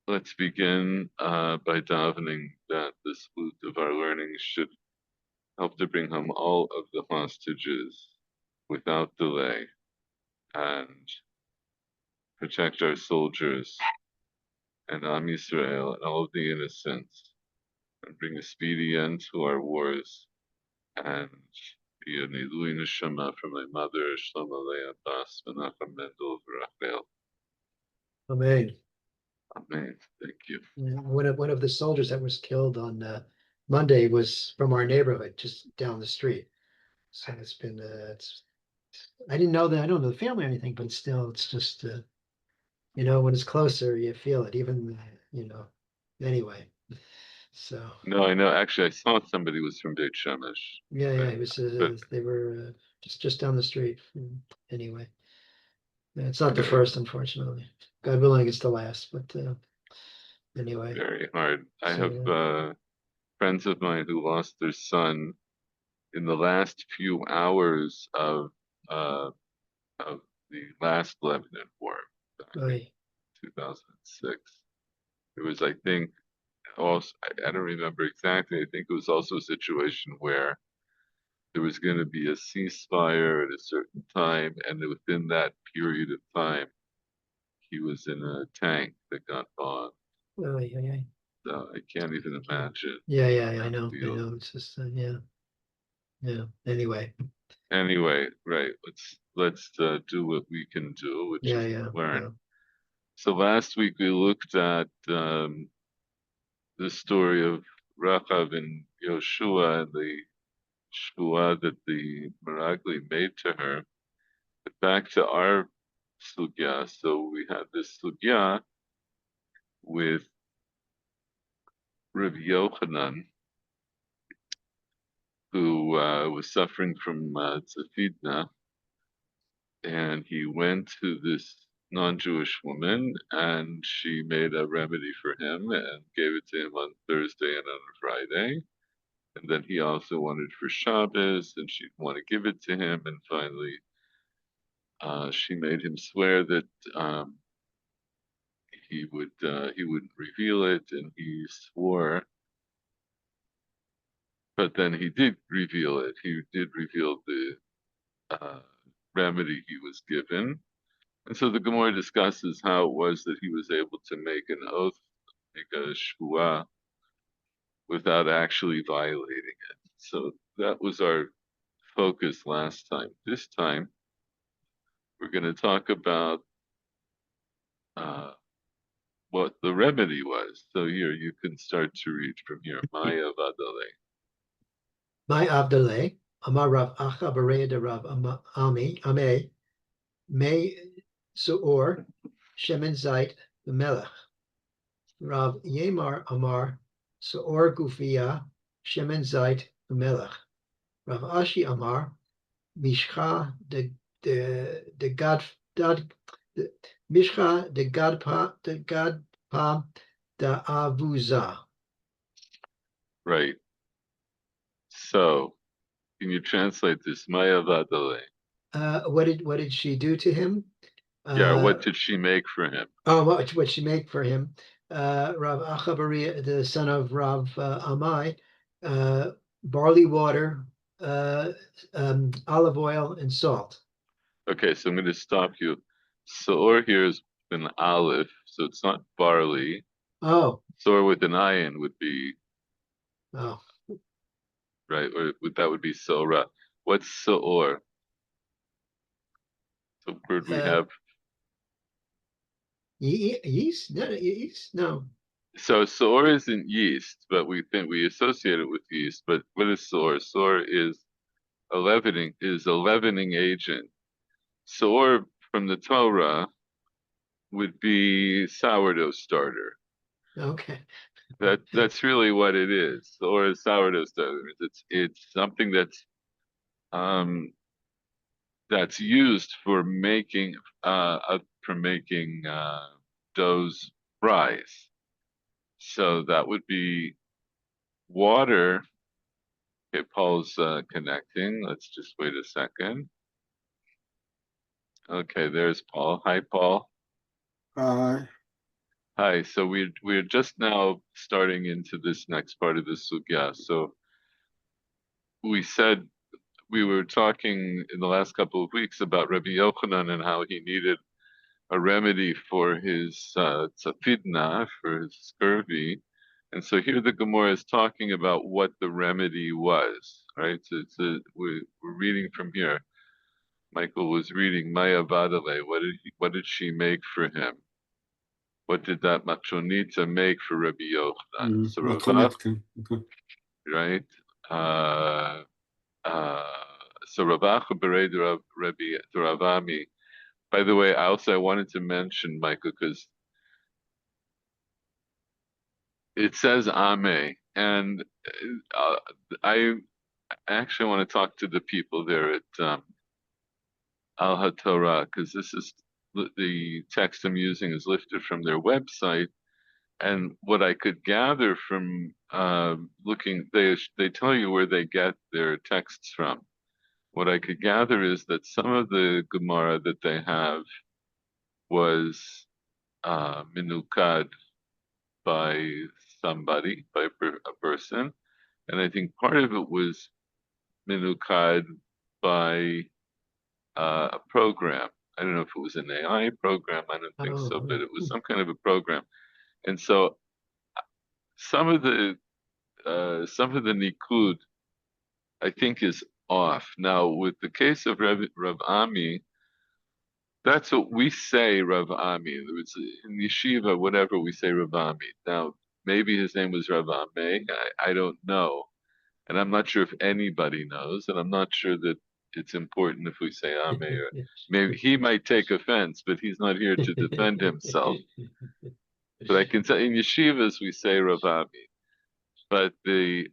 Let's begin by davening that this flute of our learning should help to bring home all of the hostages without delay and protect our soldiers and Am Yisrael and all of the innocents and bring a speedy end to our wars and be an Ilui Neshama for my mother, Shlomo Leah Bas, Menachem Mendel, Rachel. Amen. Amen. Thank you. Yeah, one of the soldiers that was killed on Monday was from our neighborhood, just down the street. So it's been I didn't know that. I don't know the family or anything, but still, it's just when it's closer, you feel it. Even anyway. So No, I know. Actually, I saw somebody was from Beit Shemesh, yeah, yeah, but it was. but They were just down the street. Anyway, yeah, it's not the very first, unfortunately. God willing, it's the last. But anyway, very hard. I so have friends of mine who lost their son in the last few hours uh, of the last Lebanon war back in I 2006. It was, I think, also I don't remember exactly. I think it was also a situation where there was going to be a ceasefire at a certain time, and within that period of time, he was in a tank that got bombed. I So I can't even yeah, imagine yeah, yeah, yeah, how I it know, I feels. know. It's just yeah, yeah. Anyway, Anyway, right, let's do what we can do, which yeah, is yeah, learn. yeah. So last week we looked at the story of Rachav and Yoshua and the shvuah that the Meragli made to her. But back to our sugya. So we had this sugya with Rabbi Yochanan, who was suffering from tzafidna, and he went to this non-Jewish woman, and she made a remedy for him and gave it to him on Thursday and on Friday. And then he also wanted for Shabbos, and she didn't want to give it to him. And finally, she made him swear that he wouldn't reveal it, and he swore. But then he did reveal it. He did reveal the uh, remedy he was given. And so the Gemara discusses how it was that he was able to make an oath, make a shvuah, without actually violating it. So that was our focus last time. This time, we're going to talk about uh, what the remedy was. So here, you can start to read from here. Maya Vadale. My Abdallah, Amar Rav Acha Bereya de Rav Ame, May Suor, Shemen Zait, the Melech. Rav Yemar Amar, Suor Gufia, Shemen Zait, the Melech. Rav Ashi Amar, Mishcha de Gad de Mishcha de Gadpa da Avuza. Right. So, can you translate this? Maya Vadale. What did she do to him? Yeah, Uh, what did she make for him? Oh, what she make for him? Rav Achabari, the son of Rav Amai, uh, barley water, olive oil, and salt. Okay, so I'm going to stop you. Soor here is an aleph, so it's not barley. Oh, Soor with an ayin would be oh, right, or that would be sora. What's soor? The word we uh, have. yeast? No, yeast? No. So soor isn't yeast, but we think we associate it with yeast. But what is soor? Soor is a leavening agent. Soor from the Torah would be sourdough starter. Okay. That's really what it is. Or a sourdough starter. It's something um that's used for making doughs rise. So that would be water. Okay, Paul's connecting. Let's just wait a second. Okay, there's Paul. Hi, Paul. Uh, Hi. So we're just now starting into this next part of the sugya. So we said we were talking in the last couple of weeks about Rabbi Yochanan and how he needed a remedy for his tzafidna, for his scurvy. And so here the Gemara is talking about what the remedy was, right? So we're reading from here. Michael was reading Maya Vadale. What did she make for him? What did that Machonita make for Rabbi Yochanan? So Ravach, מתכונת, כן. אוקיי. right? Uh, uh, so Ravach Bered Rabbi Ravami. By the way, I wanted to mention, Michael, because it says Ame, and I actually want to talk to the people there at Al HaTorah, because this is the text I'm using is lifted from their website. And what I could gather from looking, they tell you where they get their texts from. What I could gather is that some of the Gemara that they have was minukad by somebody, by a person, and I think part of it was minukad by a program. I don't know if it was an AI program. I don't think so, but Oh, it was some kind of a program. And so some of the nikud I think is off. Now with the case of Rav Ami, that's what we say Rav Ami. It's in yeshiva, whatever we say Rav Ami. Now maybe his name was Rav Ame. I don't know, and I'm not sure if anybody knows, and I'm not sure that it's important if we say Ame or maybe he might take offense, but he's not here to defend himself. But I can say in yeshivas we say Rav Ami. But the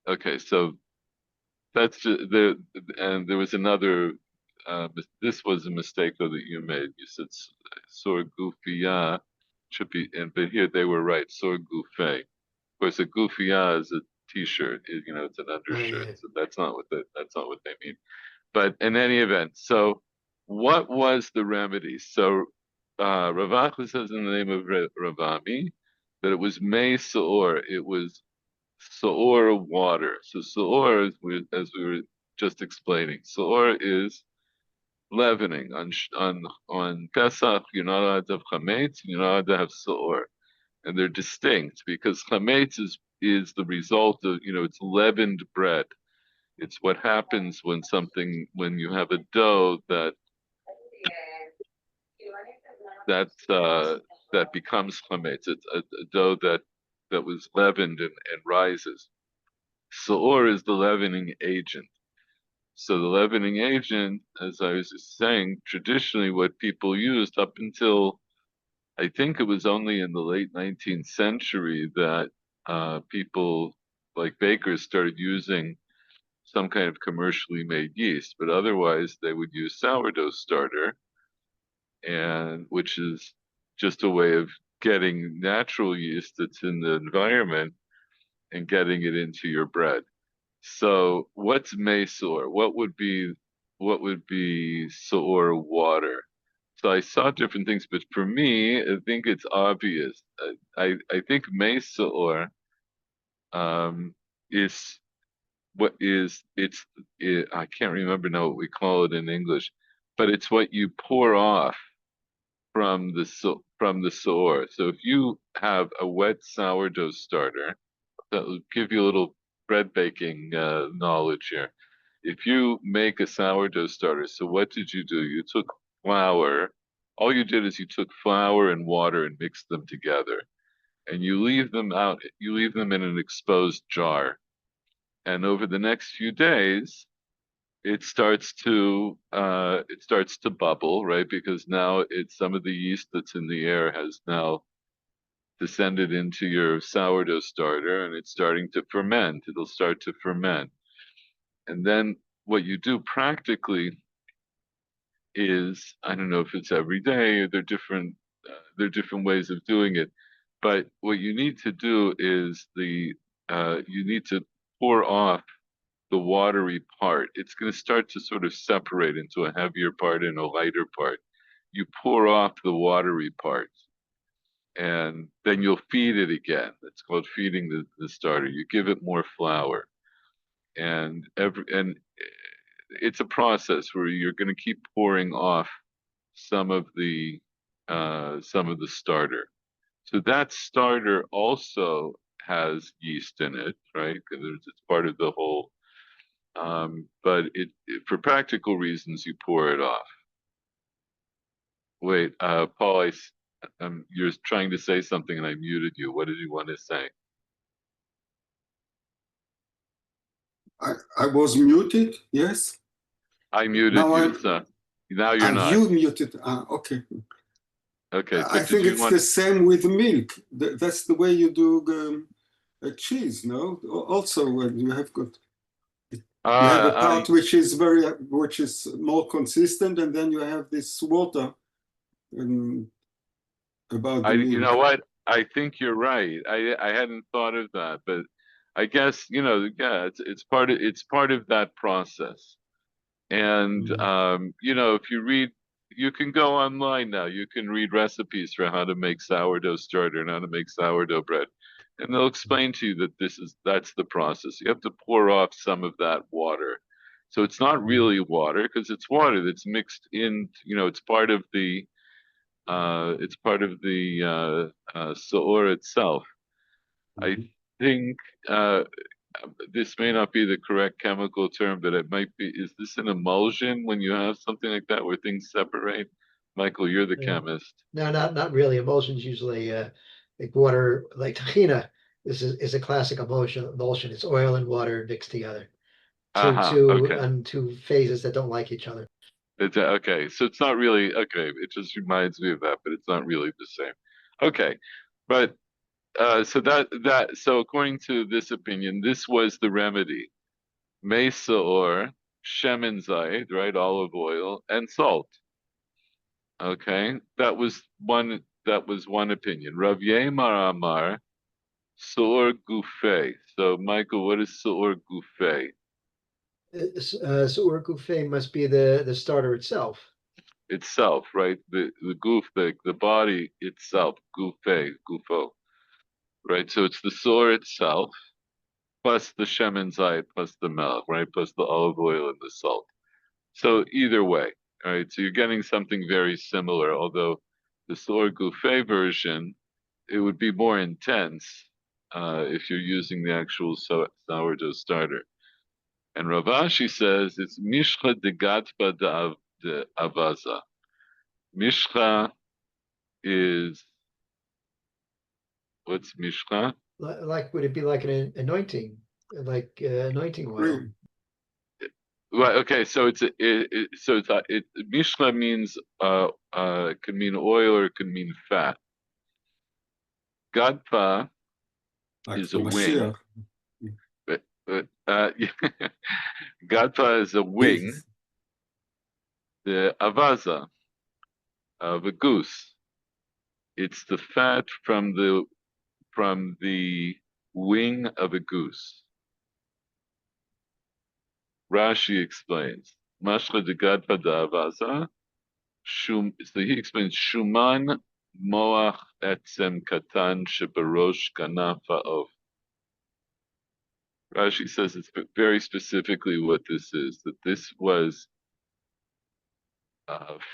okay, so that's just and there was another. This was a mistake though that you made. You said sor gufiya should be, and but here they were right. Sor gufe. Of course, a gufiya is a t-shirt. It's an undershirt. yeah. So that's not what they mean. But in any event, so what was the remedy? So Ravach says in the name of Ravami that it was May Saor. It was Saor water. So Saor, as we were just explaining, Saor is leavening. On Pesach, you're not allowed to have chametz, you're not allowed to have Saor, and they're distinct because chametz is the result of it's leavened bread. It's what happens when you have a dough that becomes chametz. It's a dough that was leavened and rises. Saor is the leavening agent. So the leavening agent, as I was just saying, traditionally what people used up until I think it was only in the late 19th century that people like bakers started using some kind of commercially made yeast, but otherwise they would use sourdough starter, and which is just a way of getting natural yeast that's in the environment and getting it into your bread. So what's Mesor? What would be Soor water? So I saw different things, but for me, I think it's obvious. I think Mesor is what is I can't remember now what we call it in English, but it's what you pour off from the sour. So if you have a wet sourdough starter, that will give you a little bread baking knowledge here. If you make a sourdough starter, so what did you do? You took flour. All you did is you took flour and water and mixed them together, and you leave them out. You leave them in an exposed jar, and over the next few days, it starts to bubble, right? Because now it's some of the yeast that's in the air has now descended into your sourdough starter and it's starting to ferment. It'll start to ferment. And then what you do practically is, I don't know if it's every day or there are different ways of doing it, but what you need to do is you need to pour off the watery part. It's going to start to sort of separate into a heavier part and a lighter part. You pour off the watery part, and then you'll feed it again. It's called feeding the starter. You give it more flour, and it's a process where you're going to keep pouring off some of the starter. So that starter also has yeast in it, right? Because it's part of the whole. But for practical reasons, you pour it off. Wait, Paul, you're trying to say something and I muted you. What did you want to say? I was muted, yes. I muted Now you, I'm, so now you're not. you muted. Okay. Okay, I but did think you it's want? the same with milk. That's the way you do cheese, no? Also, when you have got, you have a I part which is more consistent, and then you have this water um, about the you milk. know what? I think you're right. I hadn't thought of that, but I guess, yeah, it's part of that process. And Mm. if you can go online now. You can read recipes for how to make sourdough starter and how to make sourdough bread, and they'll explain to you that that's the process. You have to pour off some of that water, so it's not really water because it's water that's mixed in. It's part of the soor itself. I Mhm. think this may not be the correct chemical term, but it might be. Is this an emulsion when you have something like that where things separate? Michael, you're the Yeah. chemist. No, not really. Emulsions usually like water, like tahina is a classic emulsion. It's oil and water mixed together. Okay. Two phases that don't like each other. It's okay. So it's not really okay. It just reminds me of that, but it's not really the same. Okay, but so according to this opinion, this was the remedy. Mesa or shemen zayit, right? Olive oil and salt. Okay, that was one opinion. Rav Yemar Amar Suor Gufay. So Michael, what is Suor Gufay? So urkufei must be the starter itself. Itself, right? The goof, the body itself, Gufay, Gufo, right? So it's the sore itself plus the shemen zayit plus the milk, right? Plus the olive oil and the salt. So either way, all right. So you're getting something very similar, although the Sour Gouffé version, it would be more intense if you're using the actual sourdough starter. And Ravashi says it's Mishcha de Gatba de Avaza. Mishcha is what's Mishcha? Like would it be like an anointing, like anointing oil? Cream. Right. Okay. So Mishcha means it can mean oil or it can mean fat. Gadpa Like is the a wing. Mashiach. Gadpa is a wing, This the avaza of a goose. It's the fat from the wing of a goose. Rashi explains. Mashcha de Gadpa da avaza. So he explains Shuman moach etzem katan shebarosh kanafa of. Rashi says it's very specifically what this is. That this was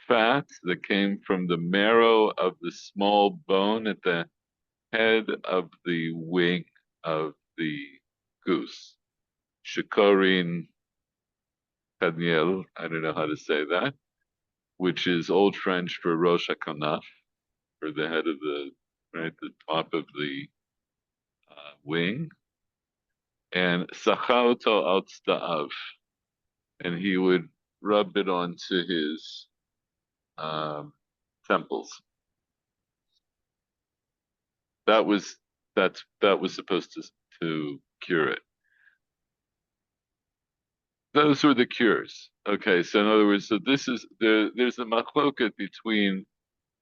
fat that came from the marrow of the small bone at the head of the wing of the goose. Shikorin Kadniel, I don't know how to say that, which is Old French for Rosh HaKanaf, for the head of the top of the wing. And Sachauto Altsta'av, and he would rub it onto his um, temples. That was that was supposed to cure it. Those were the cures. Okay, so in other words, so there's a machloket between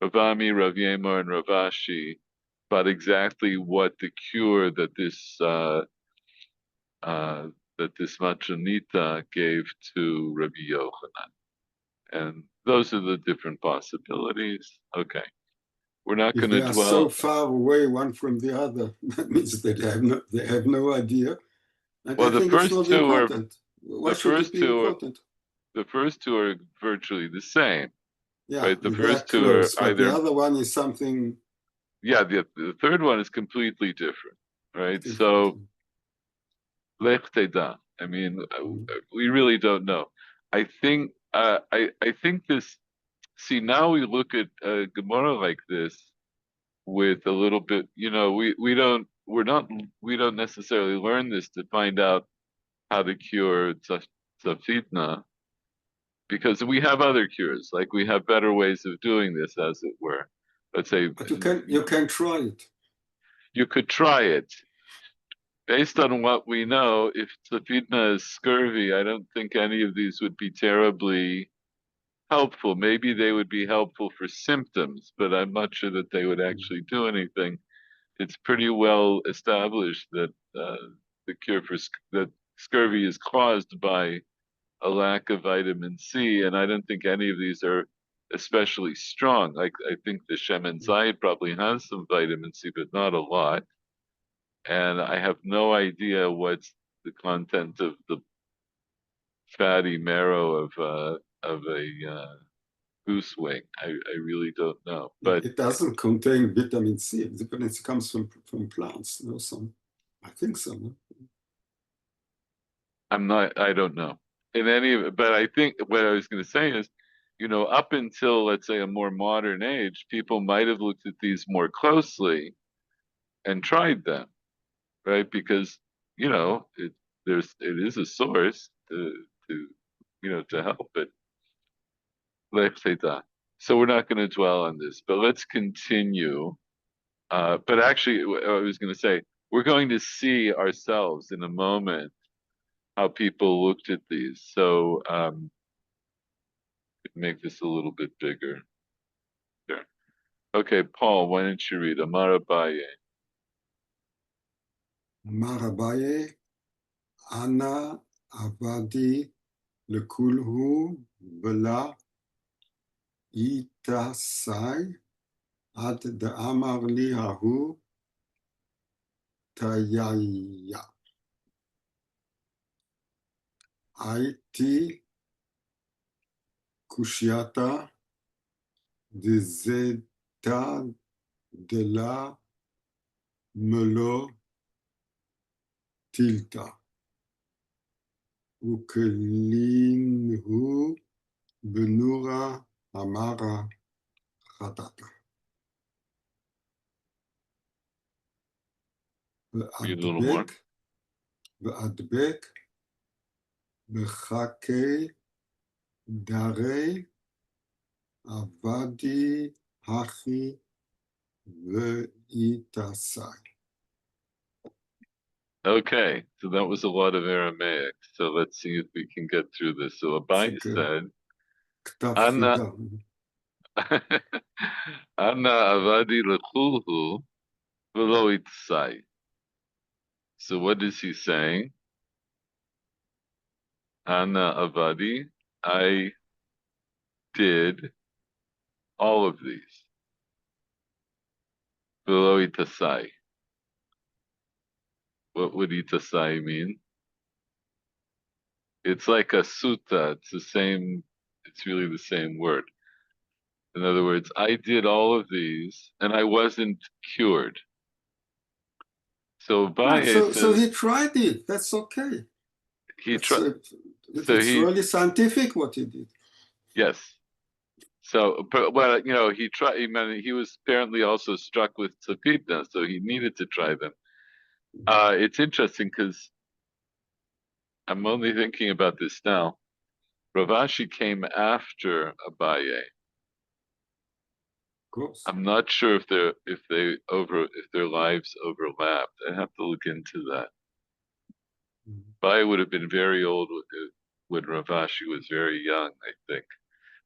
Ravami, Rav Yemar, and Ravashi about exactly what the cure uh, that this Machanita gave to Rabbi Yochanan, and those are the different possibilities. Okay, we're not If going they to are so dwell. far away one from the other, that means that they have no idea. And I Well, the think it's first not two are important. Why the should it first be two are important? the first two are virtually the same, Yeah, right? The they are first two are close, but the either, other one is something yeah, the third one is completely different, right? different. So Lech Teda. I mean, Mm. we really don't know. I think this. See, now we look at Gemara like this with a little bit. We don't necessarily learn this to find out how to cure tzafitna because we have other cures, like we have better ways of doing this, as it were. Let's say, But you can try it. you could try it. Based on what we know, if tzafitna is scurvy, I don't think any of these would be terribly helpful. Maybe they would be helpful for symptoms, but I'm not sure that they would actually do anything. It's pretty well established that the cure for that scurvy is caused by a lack of vitamin C, and I don't think any of these are especially strong. Like I think the Shemen Zayit probably has some vitamin C, but not a lot. And I have no idea what's the content of the fatty marrow of a goose wing. I really don't know. But It doesn't contain vitamin C. The vitamin C comes from plants. No, some. I think so. No? I don't know. In any but I think what I was going to say is, up until let's say a more modern age, people might have looked at these more closely and tried them, right? Because, it is a source to help it. Let's say that. So we're not going to dwell on this, but let's continue. But actually, I was going to say, we're going to see ourselves in a moment how people looked at these. So make this a little bit bigger. There. Okay, Paul, why don't you read Amar Abaye? Marabaye, Ana, Avadi, Lekulhu, Bela, Itasai, Ad de Amar li Hahu, Tayaya. Aiti, Kushiata, de Zeta, de la, Melo, Tilta. Ukelinhu, Benura, Amara, Ratata. Read a little more. והדבק בחכי דרי עבדי הכי ואיתסי. Okay, so that was a lot of Aramaic. So let's see if we can get through this. So Abaye said, כתב Anna, חידה. Anna avadi lekulhu velo itzai. So what is he saying? Anna avadi, I did all of these. Velo itasai. What would itasai mean? It's like a sutta. It's really the same word. In other words, I did all of these and I wasn't cured. So Abaye So says he tried it. That's okay. he tried. So It's he really scientific what he did. yes. So, well, he tried. He was apparently also struck with tzapitna, so he needed to try them. It's interesting because I'm only thinking about this now. Rav Ashi came after Abaye. Of course. I'm not sure if their lives overlapped. I have to look into that. Abaye would have been very old when Rav Ashi was very young, I think.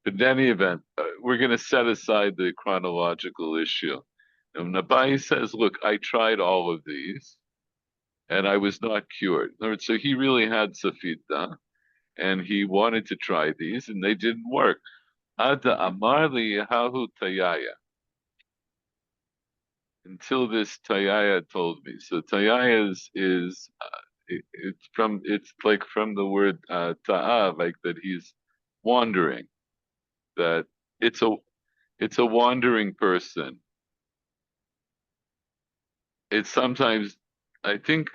But in any event, we're going to set aside the chronological issue. And Abaye says, look, I tried all of these and I was not cured. In other words, so he really had Safita and he wanted to try these and they didn't work. Ada Amarli Hahu Tayaya. until this Tayaya told me. So Tayaya is it's like from the word ta'a, like that he's wandering. That it's a it's a wandering person. It's sometimes I think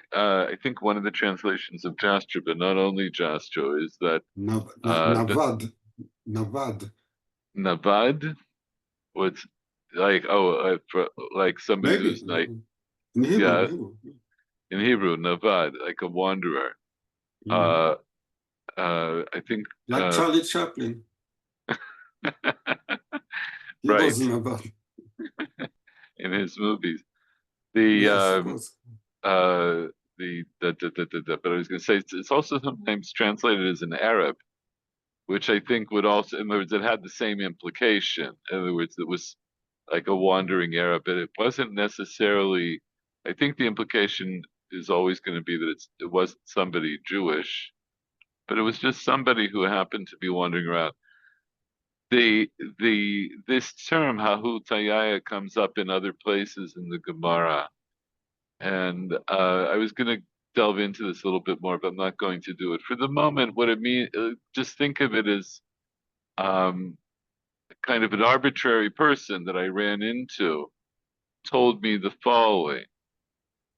one of the translations of Jastrow, but not only Jastrow, is that the Navad. Navad. Navad, what's like like somebody Maybe. who's like In Hebrew. yeah, Hebrew. in Hebrew, Navad, like a wanderer. Mm. Uh I think Like Charlie Chaplin. He right was Navad. in his movies. The Yes, he was. but I was going to say it's also sometimes translated as an Arab, which I think would also, in other words, it had the same implication. In other words, it was like a wandering Arab, but it wasn't necessarily. I think the implication is always going to be that it wasn't somebody Jewish, but it was just somebody who happened to be wandering around. This term Hahu Tayaya comes up in other places in the Gemara, and I was going to delve into this a little bit more, but I'm not going to do it for the moment. What it means, just think of it as um, kind of an arbitrary person that I ran into told me the following.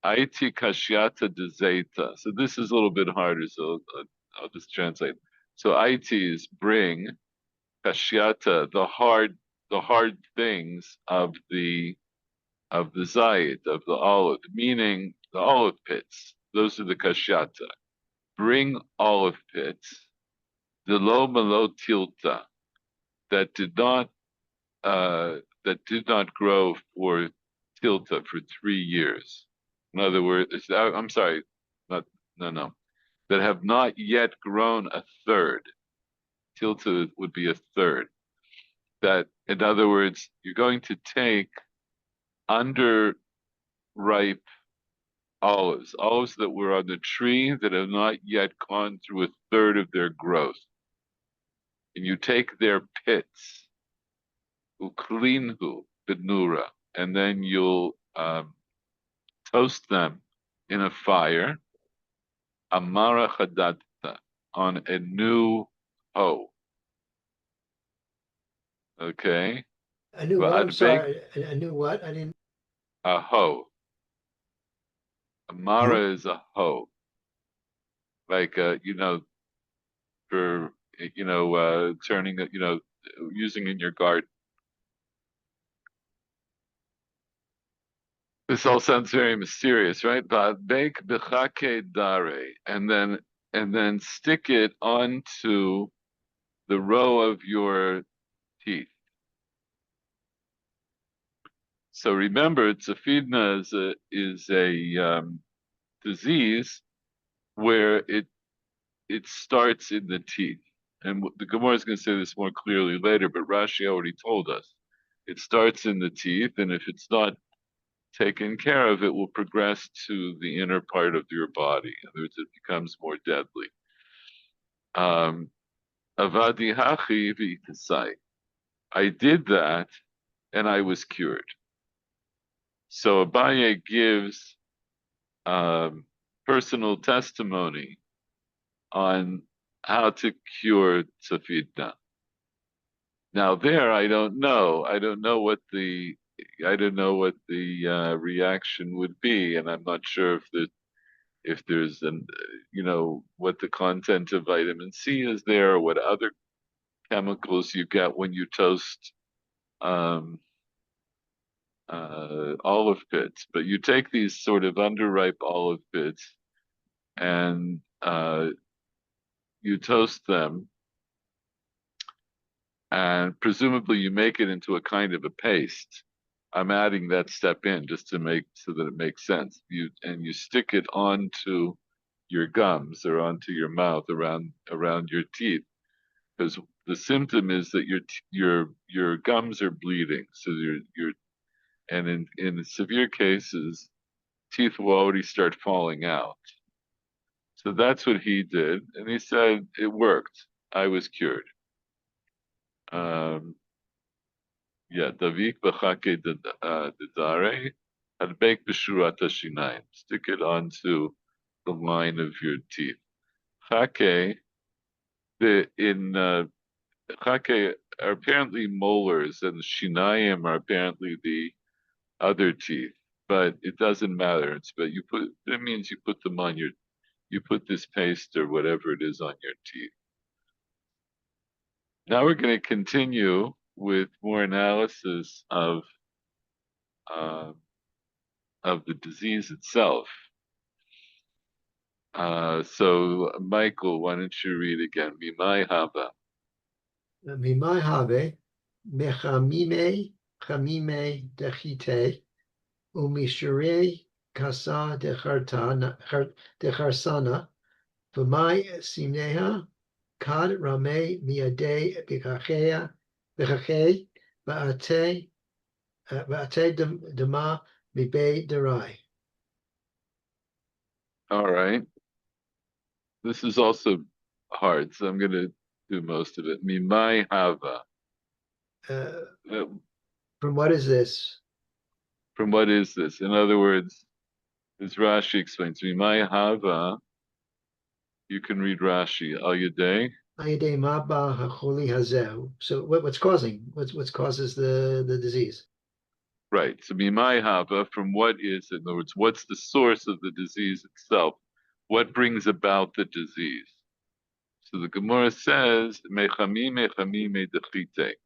Aiti kashyata de zeta. So this is a little bit harder, so I'll just translate. So Aiti is bring, kashyata, the hard things of the zayit, of the olive, meaning the olive pits. Those are the kashyata. Bring olive pits, the lo malo tilta, that did not grow for tilta for 3 years. In other words, I'm sorry, not no no, that have not yet grown a third. Tilta would be a third. That, in other words, you're going to take underripe olives that were on the tree that have not yet gone through a third of their growth, and you take their pits, uklinhu benura, and then you'll toast them in a fire, amara chadatta, on a new hoe. Okay, I knew what? I'm Va'ad bake sorry. I knew what? I didn't. a hoe. Oh, Amara is a hoe, like for turning it, using in your garden. This all sounds very mysterious, right? Bake b'chake dare, and then stick it onto the row of your teeth. So remember, tzafidna is a disease where it starts in the teeth, and the Gemara is going to say this more clearly later, but Rashi already told us it starts in the teeth, and if it's not taken care of, it will progress to the inner part of your body. In other words, it becomes more deadly. Avadi hachi v'ikasai. I did that, and I was cured. So Abaye gives um, personal testimony on how to cure tzafidna. Now there, I don't know. I don't know what the reaction would be, and I'm not sure if there's an what the content of vitamin C is there, or what other chemicals you get when you toast um, olive pits. But you take these sort of underripe olive pits and you toast them, and presumably you make it into a kind of a paste. I'm adding that step in just to make so that it makes sense. You stick it onto your gums or onto your mouth around your teeth, because the symptom is that your gums are bleeding. So and in severe cases, teeth will already start falling out. So that's what he did, and he said it worked. I was cured. Um, yeah, Davik b'chake dedare. Hadbek b'shurat hashinayim. Stick it onto the line of your teeth. Chake, chake are apparently molars, and shinayim are apparently the other teeth. But it doesn't matter. It means you put them on you put this paste or whatever it is on your teeth. Now we're going to continue with more analysis uh, of the disease itself. So, Michael, why don't you read again? Mimai hava. Mimai have mechamime chamime dechite umishure kasa decharsana v'mai simneha kad rame miade b'chachei ba'ate dema mibe derai. All right. This is also hard, so I'm going to do most of it. Mimai hava. Uh, From what is this? From what is this? In other words, as Rashi explains, Mimai hava, you can read Rashi, al yadei. Ayade maba hacholi hazeu. So what's causing? What causes the disease? Right. So Mimai hava, from what is, in other words, what's the source of the disease itself? What brings about the disease? So the Gemara says, Mechami mechami dechite.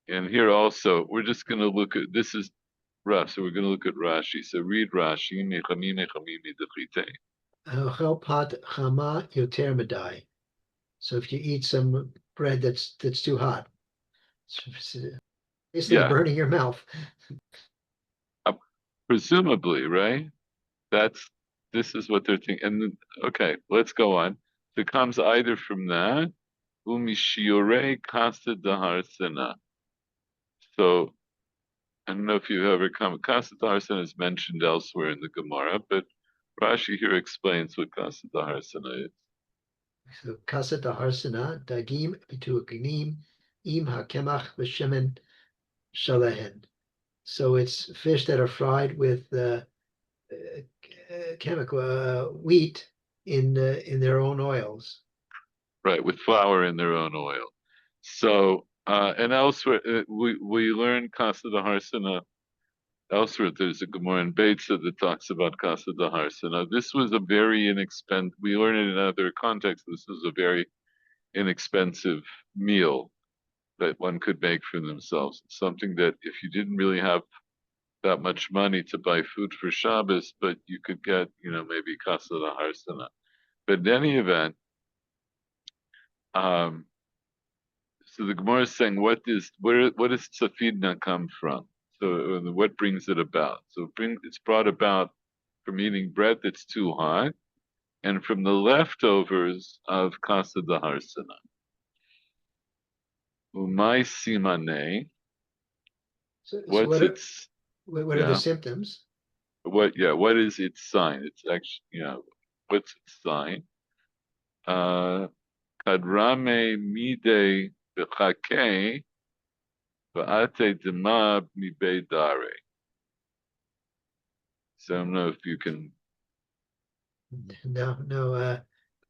And here also, we're just going to look at, this is Rashi, so we're going to look at Rashi. So read Rashi, mechami mechami dechite. Achel pat chama yoter medai. So if you eat some bread that's too hot, it's basically Yeah. burning your mouth. Presumably, right? This is what they're thinking. And okay, let's go on. So it comes either from that, umishiore kasta daharsana. So I don't know if you've ever come. Kasta daharsana is mentioned elsewhere in the Gemara, but Rashi here explains what kasta daharsana is. So kasat harsana dagim b'tu'agnim im hakemach v'shemen shalehen. So it's fish that are fried with chemical wheat in their own oils. Right, with flour in their own oil. So and elsewhere we learn kasta daharsana. Elsewhere, there's a Gemara in Beitza that talks about Kasa Daharsana. This was a very inexpensive, we learn it in other contexts, this was a very inexpensive meal that one could make for themselves. Something that if you didn't really have that much money to buy food for Shabbos, but you could get, maybe Kasa Daharsana. But in any event, so the Gemara is saying, what does tzafidna come from? So what brings it about? So it's brought about from eating bread that's too hot and from the leftovers of kasa daharsana. Umay simane. So What's its? what are the symptoms? What is its sign? It's actually, what's its sign? Kadrame mide b'chake v'ate demab mibe dare. So I don't know if you can. No.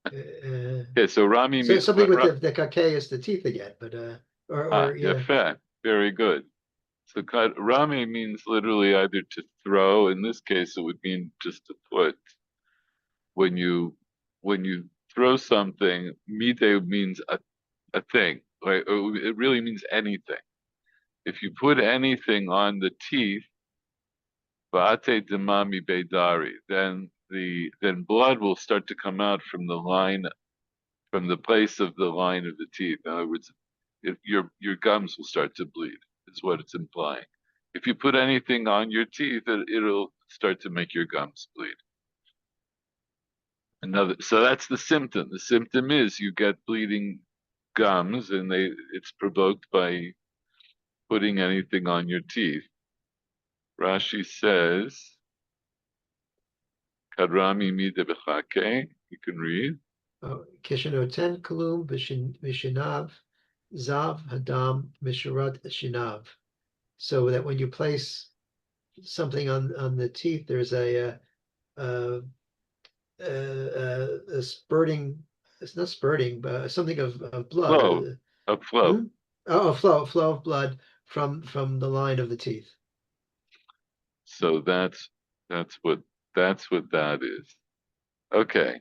Okay, so Rami. So something with the kake is the teeth again, but yeah. Fair. Very good. So Rami means literally either to throw. In this case, it would mean just to put. When you throw something, mide means a thing. Right? It really means anything. If you put anything on the teeth, Va'ate demami beidari, then blood will start to come out from the place of the line of the teeth. In other words, your gums will start to bleed, is what it's implying. If you put anything on your teeth, it'll start to make your gums bleed. So that's the symptom. The symptom is you get bleeding gums, and it's provoked by putting anything on your teeth. Rashi says, Kadrami mida b'chake, you can read. Kishanoten kalum v'shinav zav hadam misharat shinav. So that when you place something on the teeth. There's uh, a spurting. It's not spurting, but something of blood. Flow, a flow. Hmm? Oh, flow of blood from the line of the teeth. So that's what that's what that is. Okay.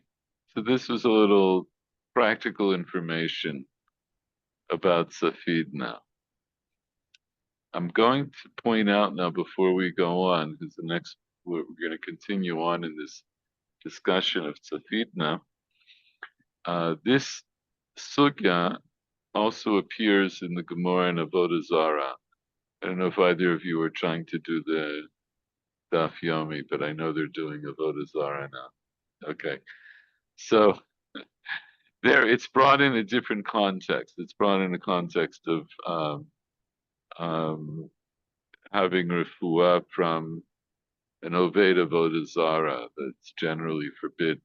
So this was a little practical information about Safid now. I'm going to point out now before we go on, because the next we're going to continue on in this discussion of Safid now. This sugya also appears in the Gemara and Avodah Zarah. I don't know if either of you are trying to do the Daf Yomi, but I know they're doing Avodah Zarah now. Okay, so there it's brought in a different context. It's brought in a context of um, having refuah from an Oved Avodah Zarah that's generally forbid.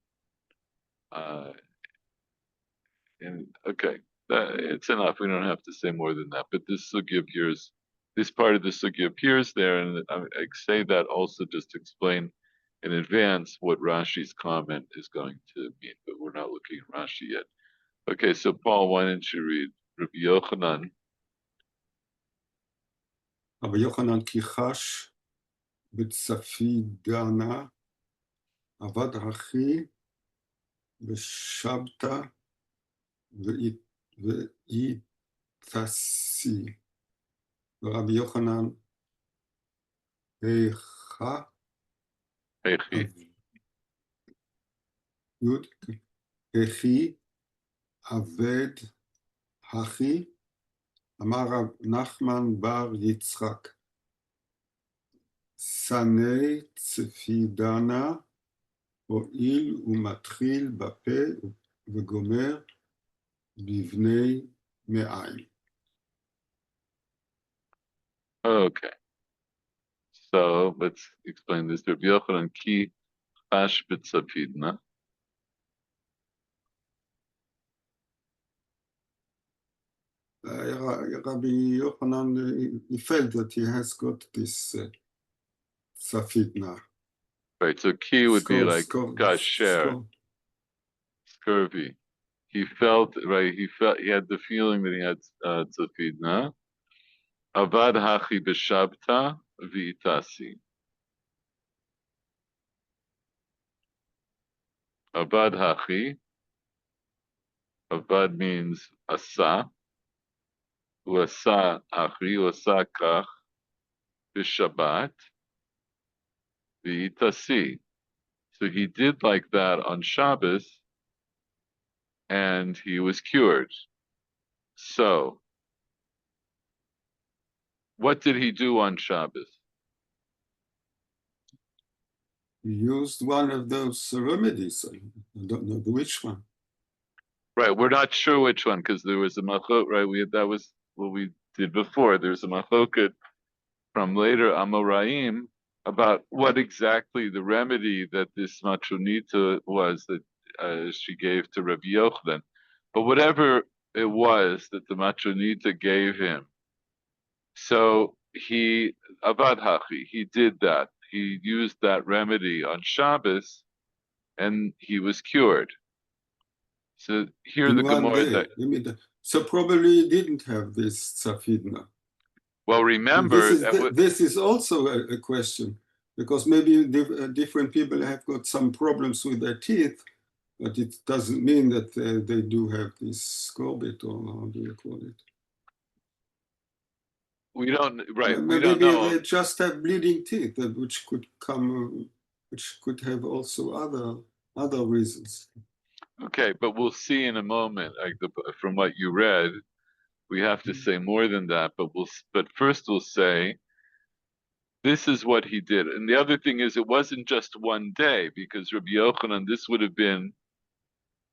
And okay, it's enough. We don't have to say more than that. But this sugya appears, this part of the sugya appears there, and I say that also just to explain in advance what Rashi's comment is going to mean. But we're not looking at Rashi yet. Okay, so Paul, why don't you read Rabbi Yochanan? Rabbi Yochanan כי חש בצפי דנה, עבד אחי ושבתא ואיתסי. ורבי יוחנן היכה Eichi. הכי עבד הכי, אמר רב נחמן בר יצחק, שנא צפידנה, הואיל ומתחיל בפה וגומר בבני מעיים. Okay, so let's explain this. Rabbi Yochanan ki chash b'tzapidna. Rabbi Yochanan, he felt that he has got this Safidna. Right, so ki would be like kasher, scurvy. He felt right. He had the feeling that he had tzafidna. Avad hachi b'shabta v'itasi. Avad hachi. Avad means asa. Uasa achi. Uasa kach. B'shabbat. V'itasi. So he did like that on Shabbos, and he was cured. So, what did he do on Shabbos? He used one of those remedies. I don't know which one. Right, we're not sure which one because there was a machok. Right, that was what we did before. There's a machoket from later Amoraim about what exactly the remedy that this matronita was that she gave to Rabbi Yochanan. But whatever it was that the matronita gave him, so he avad hachi, he did that. He used that remedy on Shabbos, and he was cured. So here In the one Gemara day. that So probably he didn't have this Safidna. well remember This is also a question, because maybe different people have got some problems with their teeth, but it doesn't mean that they do have this scorbut, or how do you call it? we don't right. We Maybe don't know. they just have bleeding teeth, which could come, which could have also other reasons. Okay, but we'll see in a moment. From what you read, we have to say more than that. But first we'll say this is what he did. And the other thing is, it wasn't just one day because Rabbi Yochanan. This would have been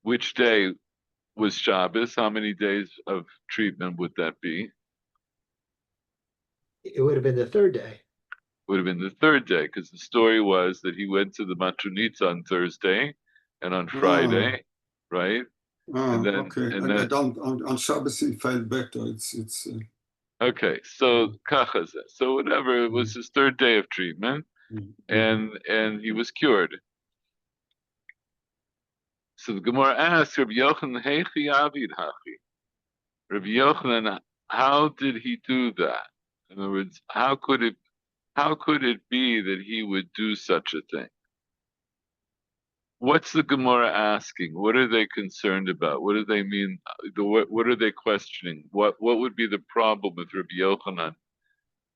which day was Shabbos? How many days of treatment would that be? It would have been the third day. Would have been the third day because the story was that he went to the matronitza on Thursday and on Friday, right? Oh, And then okay. and And then on Shabbos he felt better. It's Okay, so kachaze. So whatever, it was his third day of treatment, and he was cured. So the Gemara asks Rabbi Yochanan, Heichi Avid Hachi. Rabbi Yochanan, how did he do that? In other words, how could it be that he would do such a thing? What's the Gemara asking? What are they concerned about? What do they mean? What are they questioning? What would be the problem with Rabbi Yochanan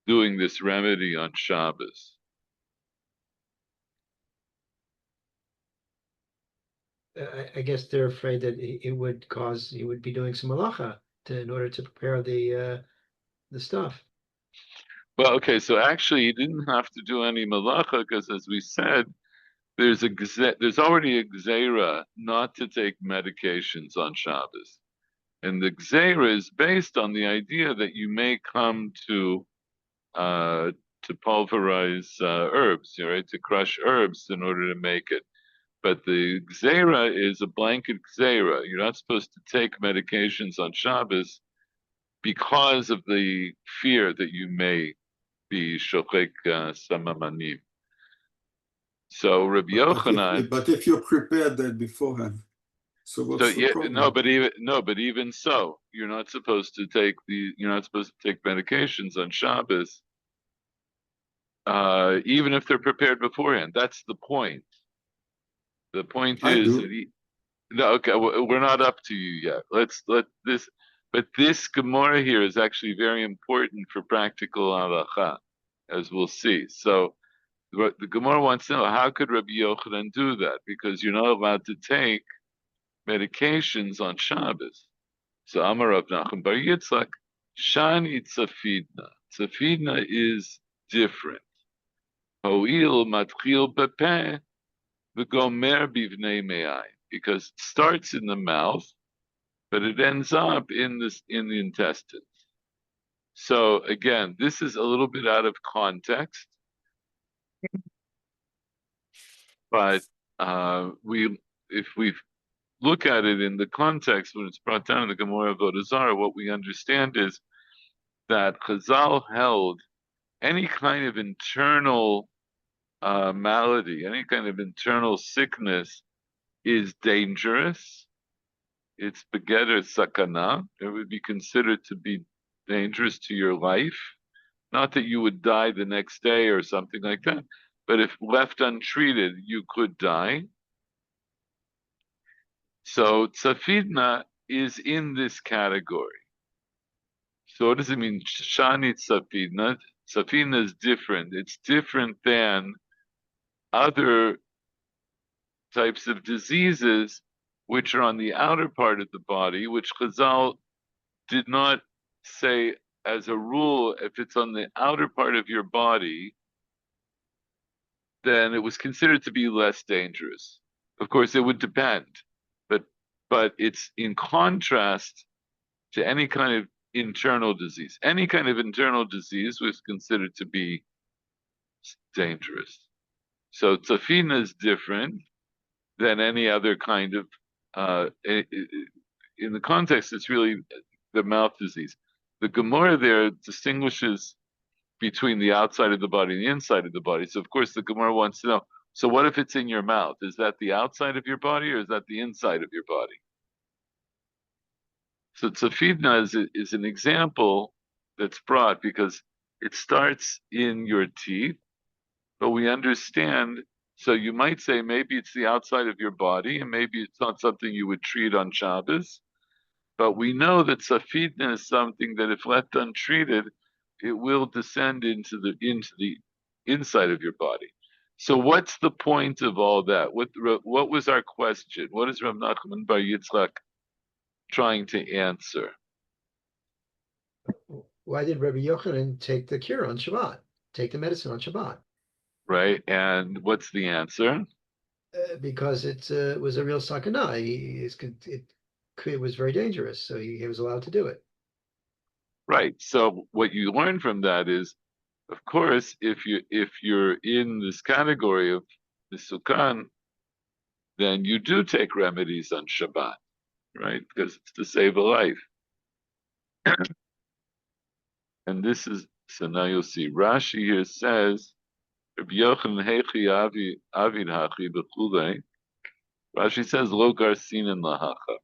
doing this remedy on Shabbos? I guess they're afraid that it would cause, he would be doing some malacha in order to prepare the stuff. Well, okay, so actually he didn't have to do any malacha because, as we said, there's already a gzeira not to take medications on Shabbos, and the gzeira is based on the idea that you may come to pulverize herbs, right, to crush herbs in order to make it. But the gzeira is a blanket gzeira. You're not supposed to take medications on Shabbos because of the fear that you may be shochek samamanim. So Rabbi Yochanan. But if you prepared that beforehand, so So what's the yeah, problem? but even so, you're not supposed to take medications on Shabbos, even if they're prepared beforehand. That's the point. The point I is do. that no, okay, we're not up to you yet. Let this, but this Gemara here is actually very important for practical halacha, as we'll see. So the Gemara wants to know, how could Rabbi Yochanan do that? Because you're not allowed to take medications on Shabbos. So Amar Rav Nachman Bar Yitzchak, Shani Tzafidna. Tzafidna is different. Ho'il matchil bepeh v'gomer bivnei me'ai. Because it starts in the mouth, but it ends up in the intestines. So again, this is a little bit out of context, but if we look at it in the context when it's brought down in the Gemara of Vodazara, what we understand is that Chazal held any kind of internal malady, any kind of internal sickness is dangerous. It's begeder sakana. It would be considered to be dangerous to your life. Not that you would die the next day or something like that, but if left untreated, you could die. So tzafidna is in this category. So what does it mean? Shani tzafidna. Tzafidna is different. It's different than other types of diseases which are on the outer part of the body, which Chazal did not say as a rule, if it's on the outer part of your body, then it was considered to be less dangerous. Of course, it would depend, but it's in contrast to any kind of internal disease. Any kind of internal disease was considered to be dangerous. So tzafina is different than any other kind of, in the context, it's really the mouth disease. The Gemara there distinguishes between the outside of the body and the inside of the body. So of course the Gemara wants to know, so what if it's in your mouth? Is that the outside of your body or is that the inside of your body? So tzafidna is an example that's brought because it starts in your teeth, but we understand, so you might say maybe it's the outside of your body and maybe it's not something you would treat on Shabbos, but we know that tzafidna is something that if left untreated, it will descend into the inside of your body. So what's the point of all that? What was our question? What is Rav Nachman Bar Yitzchak trying to answer? Why did Rabbi Yochanan take the cure on Shabbat? Take the medicine on Shabbat? Right, and what's the answer? Because it was a real sakana. It was very dangerous, so he was allowed to do it. Right. So what you learn from that is, of course, if you're in this category of the sukan, then you do take remedies on Shabbat, right? Because it's to save a life. And this is, so now you'll see, Rashi here says, Rabbi Yochanan hechi avid hachi b'chulei. Rashi says, lo garsinan lahacha.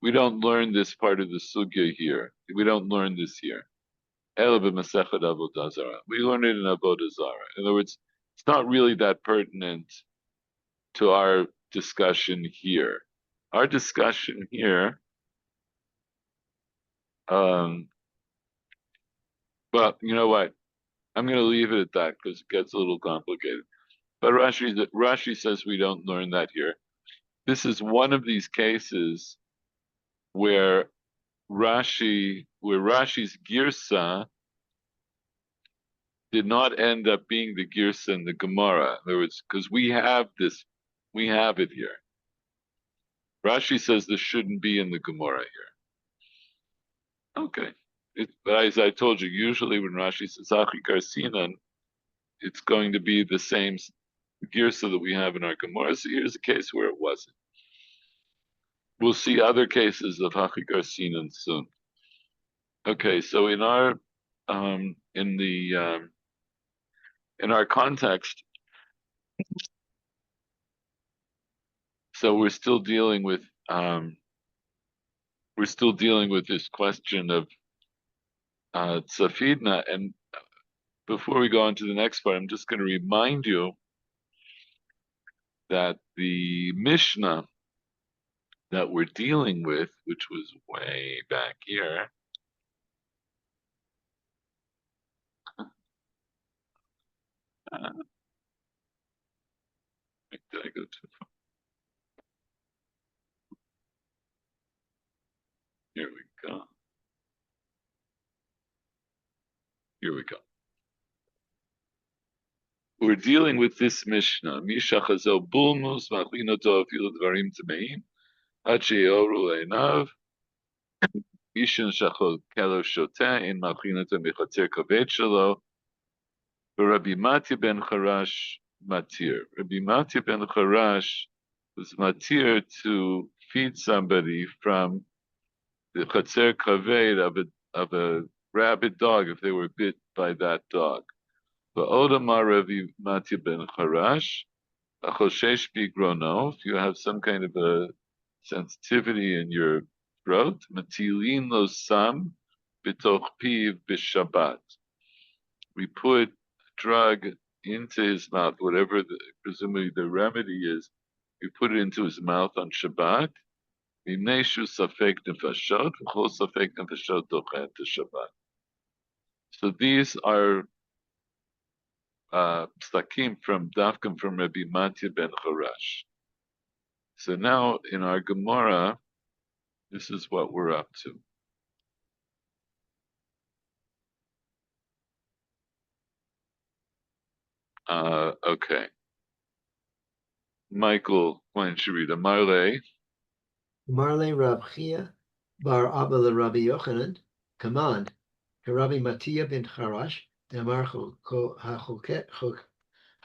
We don't learn this part of the sugya here. We don't learn this here. Ela b'masechet avodah zarah. We learn it in avodah zarah. In other words, it's not really that pertinent to our discussion here. Our discussion here, well, you know what? I'm going to leave it at that because it gets a little complicated. But Rashi says we don't learn that here. This is one of these cases where Rashi's girsa did not end up being the girsa in the Gemara. In other words, because we have it here. Rashi says this shouldn't be in the Gemara here. Okay. But as I told you, usually when Rashi says Achi Garsinan, it's going to be the same girsa that we have in our Gemara. So here's a case where it wasn't. We'll see other cases of Achi Garsinan soon. Okay, so in our in our context, so we're still dealing with this question of Tzafidna, and before we go on to the next part, I'm just going to remind you that the Mishnah that we're dealing with, which was way back here, did I go too far? Here we go. Here we go. We're dealing with this Mishnah. Misha chazo bulmus machlinoto afilu dvarim tmeim ad sheyoru leinav ishin shachol kelo shoteh in machlinoto mechatzer kaved shelo v'Rabbi Matya ben Charash matir. Rabbi Matya ben Charash was matir to feed somebody from the chatzer kaved of a rabid dog if they were bit by that dog. V'odamar Rabbi Matya ben Charash, achoshesh bigrono, if you have some kind of a sensitivity in your throat, matilin lo sam b'toch piv b'shabbat. We put drug into his mouth, whatever presumably the remedy is, we put it into his mouth on Shabbat. V'neshu safek nefashot, v'chol safek nefashot dochen to Shabbat. So these are psakim from Dafkim from Rabbi Matya ben Charash. So now in our Gemara, this is what we're up to. Okay. Michael, why don't you read a Marley? Marle Rav Chia bar Abba le Rabbi Yochanan, command, Rabbi Mattia ben Charash, Damar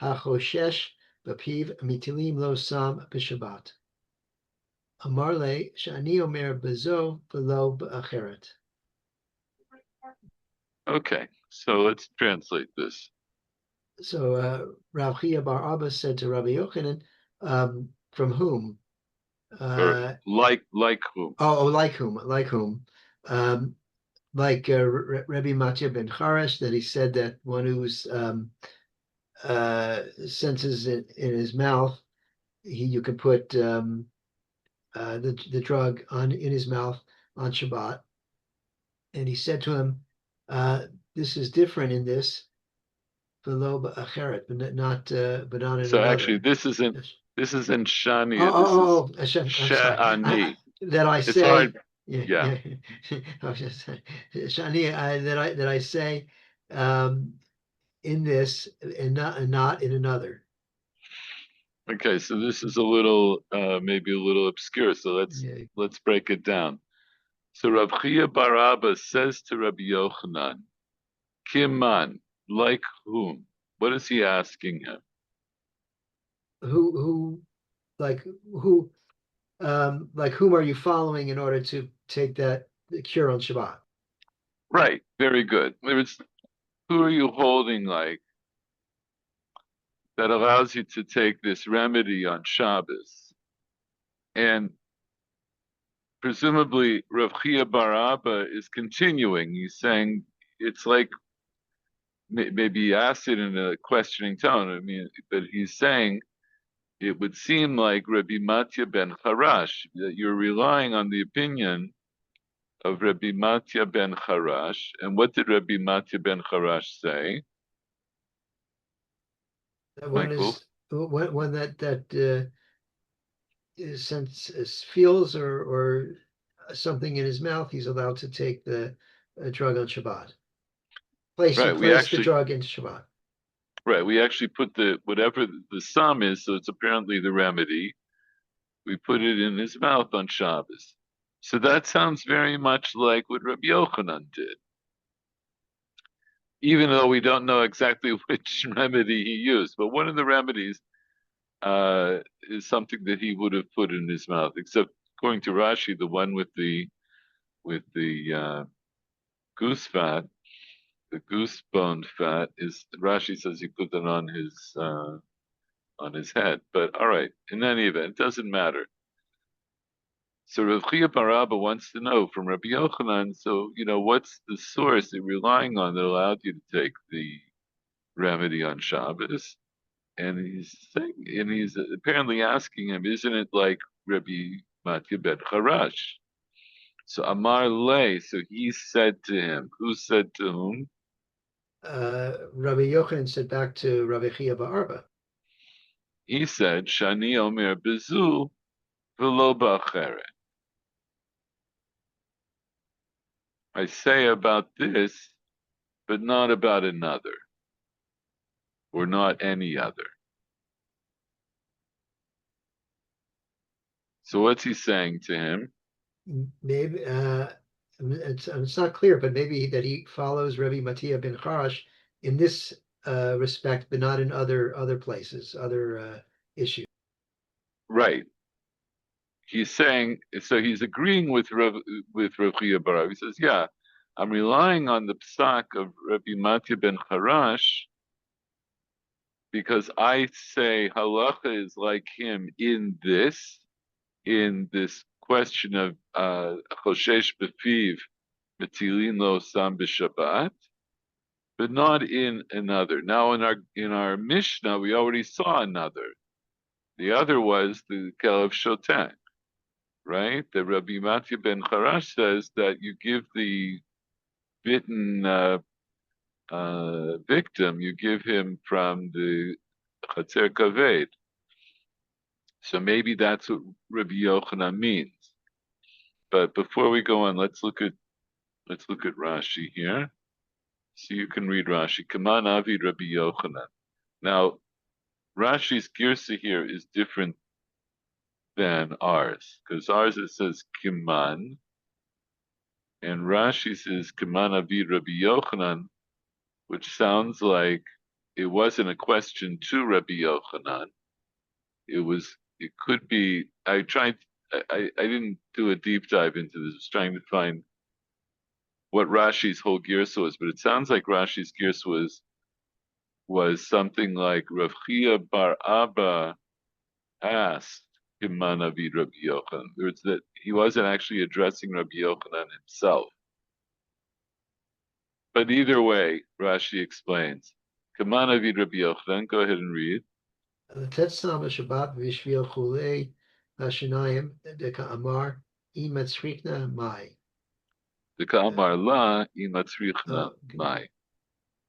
Hachoshesh Bapiv Mitilim lo Sam B'Shabbat. Amarle Shani Omer Bezo V'lo B'Acheret. Okay, so let's translate this. So Rav Chia bar Abba said to Rabbi Yochanan, from whom? Or like whom? Like whom? Like Rabbi Matya ben Charash, that he said that one whose senses in his mouth, you can put the drug in his mouth on Shabbat, and he said to him, "This is different in this, below acheret, but not in So another." actually, this isn't Shani. I'm sorry. Sha'ani. That I It's say. hard. Yeah. I was just saying, Shani, that I say in this and not in another. Okay, so this is a little maybe a little obscure. So let's break it down. So Rav Chia bar Abba says to Rabbi Yochanan, Kiman, like whom? What is he asking him? Whom are you following in order to take that cure on Shabbat? Right, very good. Who are you holding like that allows you to take this remedy on Shabbos? And presumably Rav Chia Bar Abba is continuing. He's saying it's like maybe he asked it in a questioning tone. I mean, but he's saying it would seem like Rabbi Matya ben Harash, that you're relying on the opinion of Rabbi Matya ben Harash. And what did Rabbi Matya ben Harash say, That one Michael? is one that feels or something in his mouth, he's allowed to take the drug on Shabbat. Place Right, the drug into Shabbat. right, we actually put whatever the sum is, so it's apparently the remedy. We put it in his mouth on Shabbos. So that sounds very much like what Rabbi Yochanan did, even though we don't know exactly which remedy he used. But one of the remedies is something that he would have put in his mouth, except according to Rashi, the one with the goose fat, the goose bone fat, is Rashi says he put it on his head. But all right, in any event, it doesn't matter. So Rav Chia Bar Abba wants to know from Rabbi Yochanan, so, what's the source you're relying on that allowed you to take the remedy on Shabbos? And he's apparently asking him, isn't it like Rabbi Matya ben Harash? So Amar Le, so he said to him, who said to whom? Rabbi Yochanan said back to Rabbi Chia Bar Abba. He said, Shani Omer Bezu v'lo ba'acheret. I say about this, but not about another, or not any other. So what's he saying to him? Maybe it's not clear, but maybe that he follows Rabbi Mattia ben Harash in this respect, but not in other places, other issues. Right. He's saying, so he's agreeing with Rav Chia Bar Abba. He says, yeah, I'm relying on the psak of Rabbi Matya ben Harash because I say halacha is like him in this question of choshesh befiv metilin lo sam b'Shabbat, but not in another. Now in our Mishnah we already saw another. The other was the kelev shotek, right? The Rabbi Matya ben Harash says that you give the bitten victim, you give him from the Chatzer Kaved. So maybe that's what Rabbi Yochanan means. But before we go on, let's look at Rashi here. So you can read Rashi. Kaman Avi Rabbi Yochanan. Now, Rashi's girsa here is different than ours, because ours it says Kiman, and Rashi says Kaman Avi Rabbi Yochanan, which sounds like it wasn't a question to Rabbi Yochanan. It could be, I didn't do a deep dive into this. I was trying to find what Rashi's whole girsa was, but it sounds like Rashi's girsa was something like Rav Chia Bar Abba asked Himan Avid Rabbi Yochanan. It's that he wasn't actually addressing Rabbi Yochanan himself. But either way, Rashi explains. Himan Avid Rabbi Yochanan, go ahead and read. Tetzam Shabbat v'shvil chulei hashinayim deka amar imatzrikna mai. Deka amar la imatzrichna mai.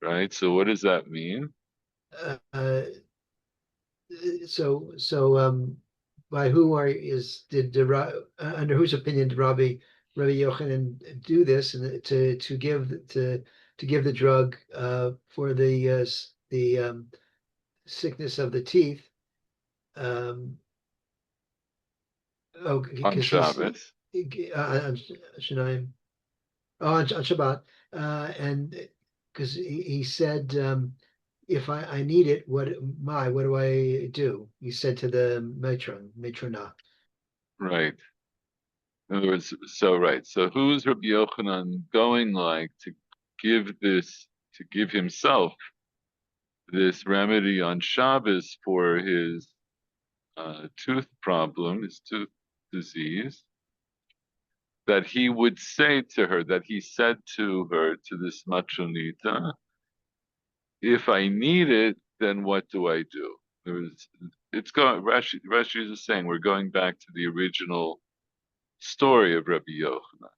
Right. So what does that mean? So by who under whose opinion did Rabbi Yochanan do this, and to give the drug for the sickness of the teeth? Oh, On because Shabbos. on Shabbat, and because he said, if I need it, what do I do? He said to the matrona. Right. In other words, so right. So who's Rabbi Yochanan going like to give himself this remedy on Shabbos for his tooth problem, his tooth disease, that he would say to her, that he said to her, to this Machonita, if I need it, then what do I do? It's going, Rashi is saying we're going back to the original story of Rabbi Yochanan.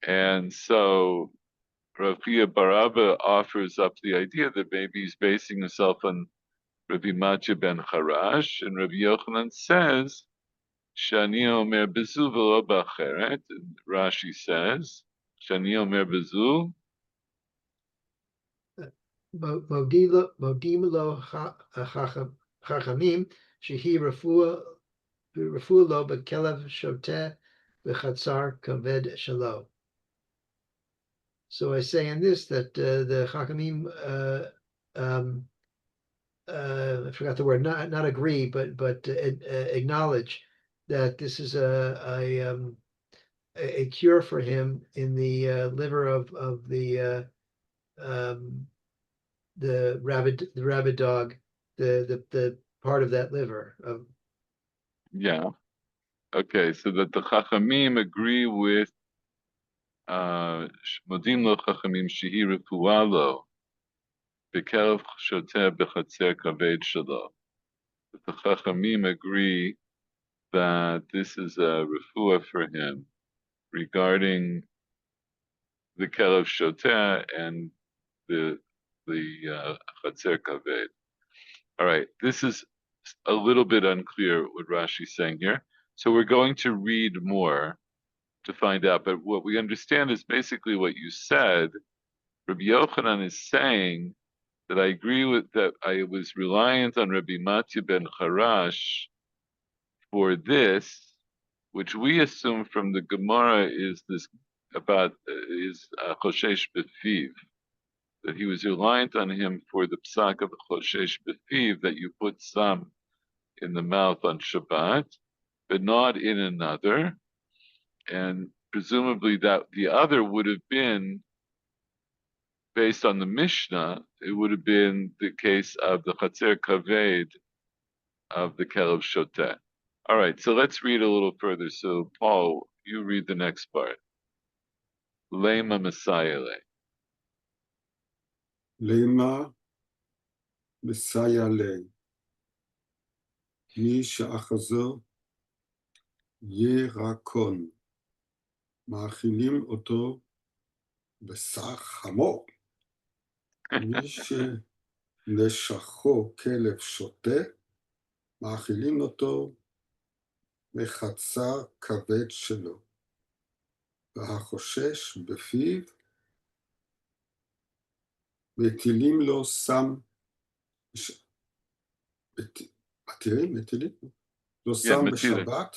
And so Rav Barabba offers up the idea that maybe he's basing himself on Rabbi Matya ben Harash, and Rabbi Yochanan says, Shani omer bezu v'lo b'acheret. And Rashi says, Shani omer bezu. Modim lo chachamim shehi refuah lo b'kelev shoteh v'chatzar kaved shalo. So I say in this that the chachamim I forgot the word, not agree, but acknowledge that this is a cure for him in the liver of the rabid dog, the part of that liver of. Yeah. Okay, so that the Chachamim agree with Modim lo Chachamim shehi refuah lo b'kelev shoteh b'chatzer kaved shalo. The Chachamim agree that this is a refuah for him regarding the Kelev Shoteh and the Chatzer Kaved. All right, this is a little bit unclear what Rashi's saying here. So we're going to read more to find out. But what we understand is basically what you said. Rabbi Yochanan is saying that I agree with that. I was reliant on Rabbi Matya ben Harash for this, which we assume from the Gemara is this about is Choshesh Befiv, that he was reliant on him for the psak of Choshesh Befiv, that you put some in the mouth on Shabbat, but not in another, and presumably that the other would have been based on the Mishnah. It would have been the case of the Chatzer Kaved of the Kelev Shoteh. All right, so let's read a little further. So, Paul, you read the next part. Lema Messiah. Lema Messiah le. מי שאחזו ירקון. מאכילים אותו בשר חמור. מי שנשכו כלב שוטה, מאכילים אותו מחצר כבד שלו. והחושש בפיו, מטילים לו סם, מטילים לו סם בשבת,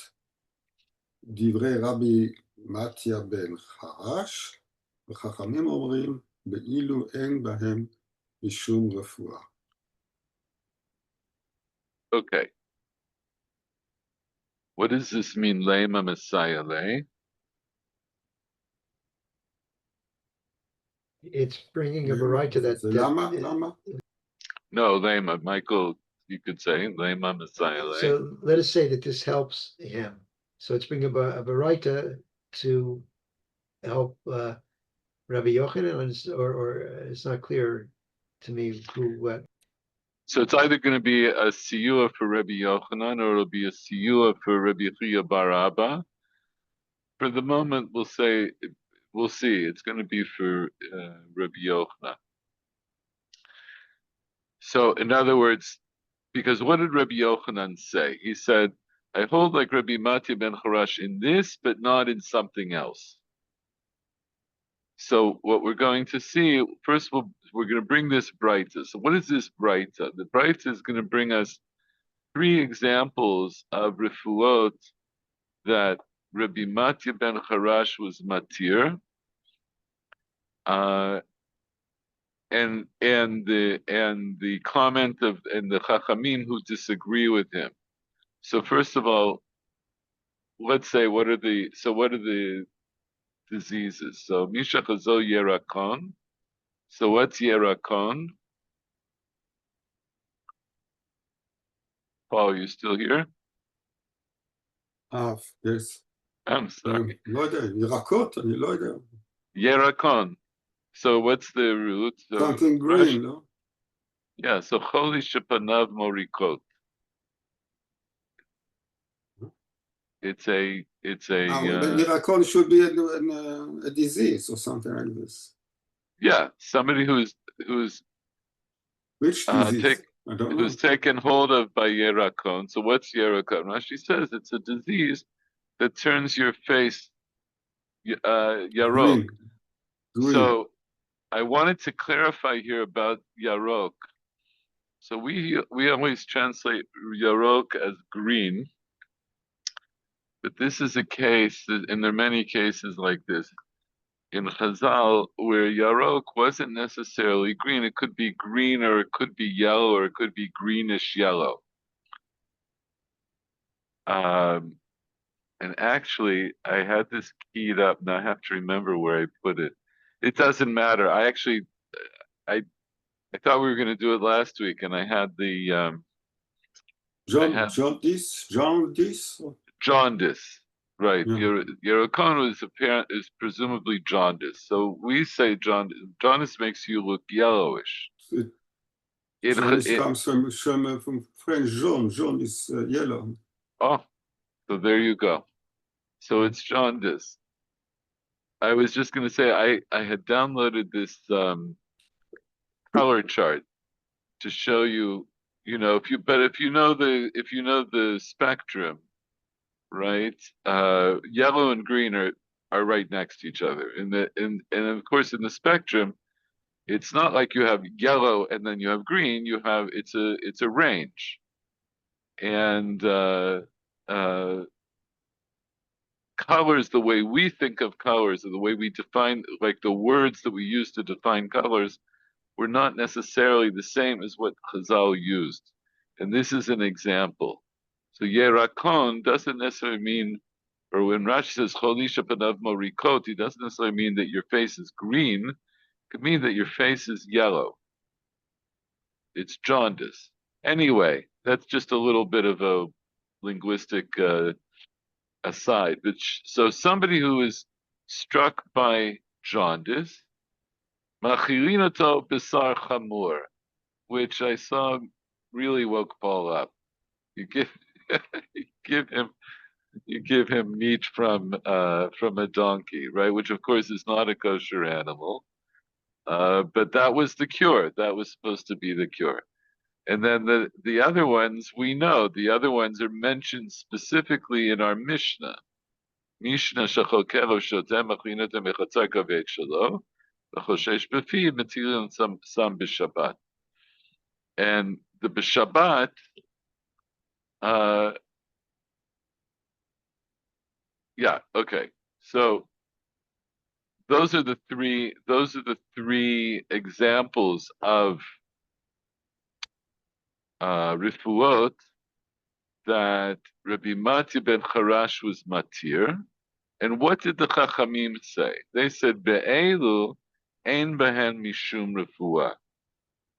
דברי רבי מתיה בן חרש, וחכמים אומרים, באילו אין בהם משום רפואה. Okay. What does this mean, Lema Messiah Le? It's bringing a variety that. למה? No, Lema. Michael, you could say Lema Messiah Le. So let us say that this helps him. So it's bringing a variety to help Rabbi Yochanan, or it's not clear to me what. So it's either going to be a siyua for Rabbi Yochanan or it'll be a siyua for Rabbi Chia bar Abba. For the moment, we'll see. It's going to be for Rabbi Yochanan. So, in other words, because what did Rabbi Yochanan say? He said, I hold like Rabbi Matya ben Harash in this, but not in something else. So what we're going to see, first we're going to bring this Breita. So what is this Breita? The Breita is going to bring us 3 examples of refuot that Rabbi Matya ben Harash was matir, and the comment of and the Chachamim who disagree with him. So first of all, let's say, what are the diseases? So Misha Chazo Yerakon. So what's Yerakon? Paul, are you still here? yes. I'm sorry. לא יודע, ירקות, אני לא יודע. Yerakon. So what's the root? So Something green, לא? yeah, so Choli Shepanav Morikot. It's a ירקון should be a disease or something like this. yeah, somebody who's Which uh disease? take I don't know. who's taken hold of by Yerakon. So what's Yerakon? Rashi says it's a disease that turns your face Yarok. Green. So I wanted to clarify here about Yarok. So we always translate Yarok as green, but this is a case, and there are many cases like this in Chazal where Yarok wasn't necessarily green. It could be green, or it could be yellow, or it could be greenish yellow. And actually, I had this keyed up, and I have to remember where I put it. It doesn't matter. I I thought we were going to do it last week, and I had Jaundice? jaundice. Right. Yeah. Yerokon is presumably jaundice. So we say jaundice. Jaundice makes you look yellowish. Jaundice comes from French jaune. Jaune is yellow. Oh, so there you go. So it's jaundice. I was just going to say I had downloaded this color chart to show you, if you know the spectrum, right? Yellow and green are right next to each other. And of course in the spectrum, it's not like you have yellow and then you have green. It's a range. And colors, the way we think of colors, or the way we define, like the words that we use to define colors, were not necessarily the same as what Chazal used. And this is an example. So Yerakon doesn't necessarily mean, or when Rashi says Cholisha Panav Morikot, he doesn't necessarily mean that your face is green. It could mean that your face is yellow. It's jaundice. Anyway, that's just a little bit of a linguistic aside. But so somebody who is struck by jaundice, Machilinato Bisar Chamur, which I saw really woke Paul up. You give you give him meat from a donkey, right? Which of course is not a kosher animal. But that was the cure. That was supposed to be the cure. And then the other ones, we know the other ones are mentioned specifically in our Mishnah. Mishnah shachokero shotem achinatem echatzar kavek shalo, v'choshesh b'fi metilin sam b'shabbat. And the b'shabbat, yeah, okay. So those are the three examples of rifuot that Rabbi Mati ben Charash was matir. And what did the Chachamim say? They said be'elu ein behen mishum refuah.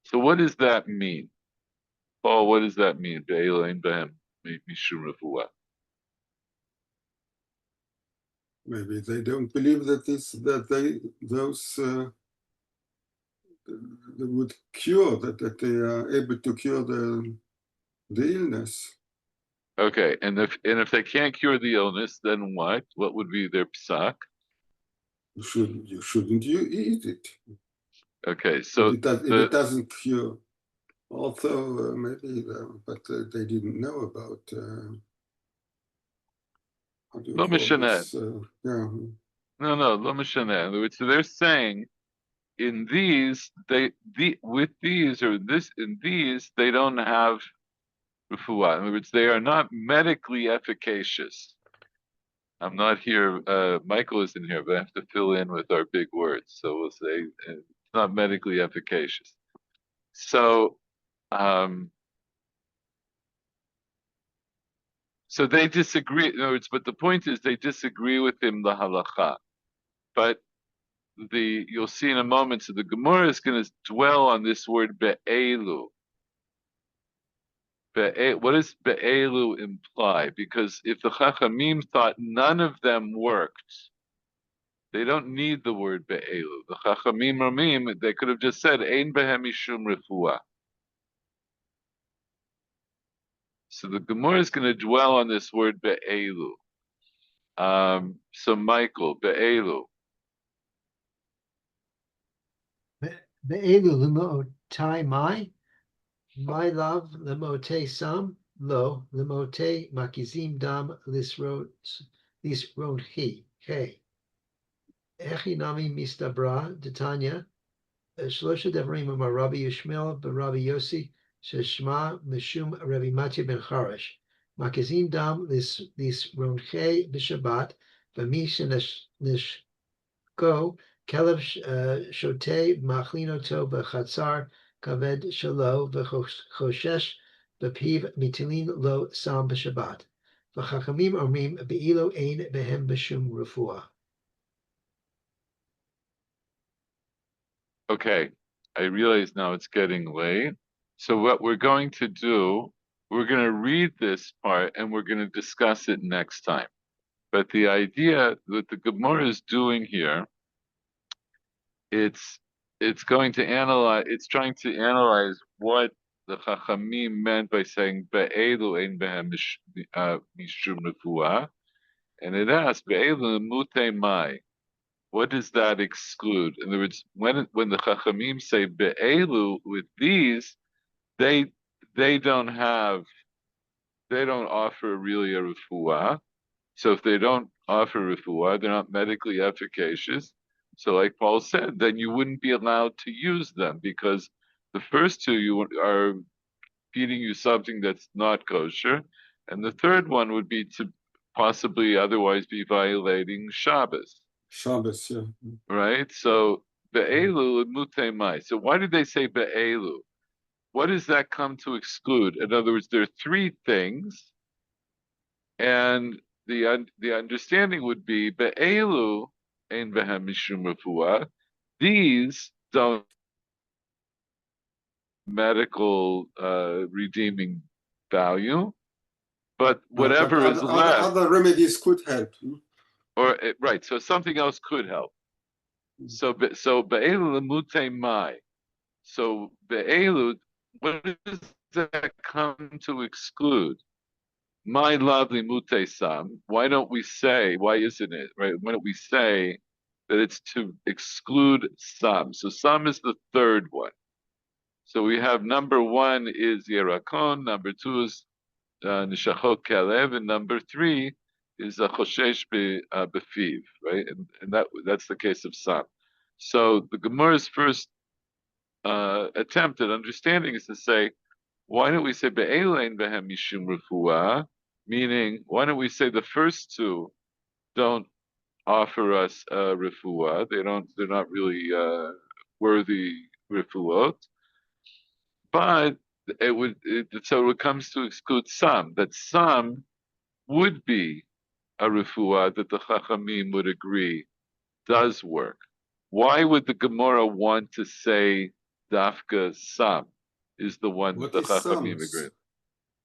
So what does that mean? Paul, what does that mean? Be'elu ein behen mishum refuah. Maybe they don't believe that they would cure, that they are able to cure the illness. Okay, and if they can't cure the illness, then what? What would be their psak? You shouldn't eat it. Okay, so if it doesn't cure, although maybe, but they didn't know about how do you call this? Yeah. No, lo mishaneh. In other words, so they're saying in these they don't have refuah. In other words, they are not medically efficacious. I'm not here. Michael isn't here, but I have to fill in with our big words. So we'll say it's not medically efficacious. So So they disagree. In other words, but the point is they disagree with him the halacha. But you'll see in a moment. So the Gemara is going to dwell on this word be'elu. What does be'elu imply? Because if the Chachamim thought none of them worked, they don't need the word be'elu. The Chachamim Ramim, they could have just said ein behem mishum refuah. So the Gemara is going to dwell on this word be'elu. So Michael, be'elu. Be'elu l'mo'tai my love l'mo'te sam, lo l'mo'te makizim dam lisronchi, hey. Echinami mistabra, Titania, Shlosha Devrim Amar Rabbi Yishmael ben Rabbi Yossi, Sheshma Mishum Rabbi Matya ben Charash, Makazim Dam Lis Ronche B'Shabbat, V'mi Shenishko, Kelev Shote Machlinoto B'Chatzar, Kaved Shalo V'Choshesh, B'Piv Mitilin Lo Sam B'Shabbat, V'Chachamim Omrim Be'ilo Ein Behem B'Shum Refuah. Okay, I realize now it's getting late. So what we're going to do, we're going to read this part and we're going to discuss it next time. But the idea that the Gemara is doing here, it's trying to analyze what the Chachamim meant by saying be'elu ein behem mishum refuah, and it asks be'elu mute mai. What does that exclude? In other words, when the Chachamim say be'elu with these, they don't offer really a refuah. So if they don't offer refuah, they're not medically efficacious. So like Paul said, then you wouldn't be allowed to use them because the first two you are feeding you something that's not kosher, and the third one would be to possibly otherwise be violating Shabbos. Shabbos, yeah. Right? So be'elu and mutemai. So why did they say be'elu? What does that come to exclude? In other words, there are three things, and the understanding would be be'elu ein behem mishum refuah. These don't medical redeeming value, but whatever is left, other remedies could help. or right. So something else could help. So be'elu lemute mai. So be'elu, what does that come to exclude? My lovely mute sam. Why don't we say? Why isn't it right? Why don't we say that it's to exclude sam? So sam is the third one. So we have number one is yerakon, number two is nishachot kalev, and number three is a choshesh befiv, right? And that's the case of sam. So the Gemara's first attempt at understanding is to say, why don't we say be'elein behem mishum refuah? Meaning, why don't we say the first two don't offer us refuah? They're not really worthy refuot. But so it comes to exclude some, that some would be a refuah that the Chachamim would agree does work. Why would the Gemara want to say dafka some is the one What the is Chachamim some? agree?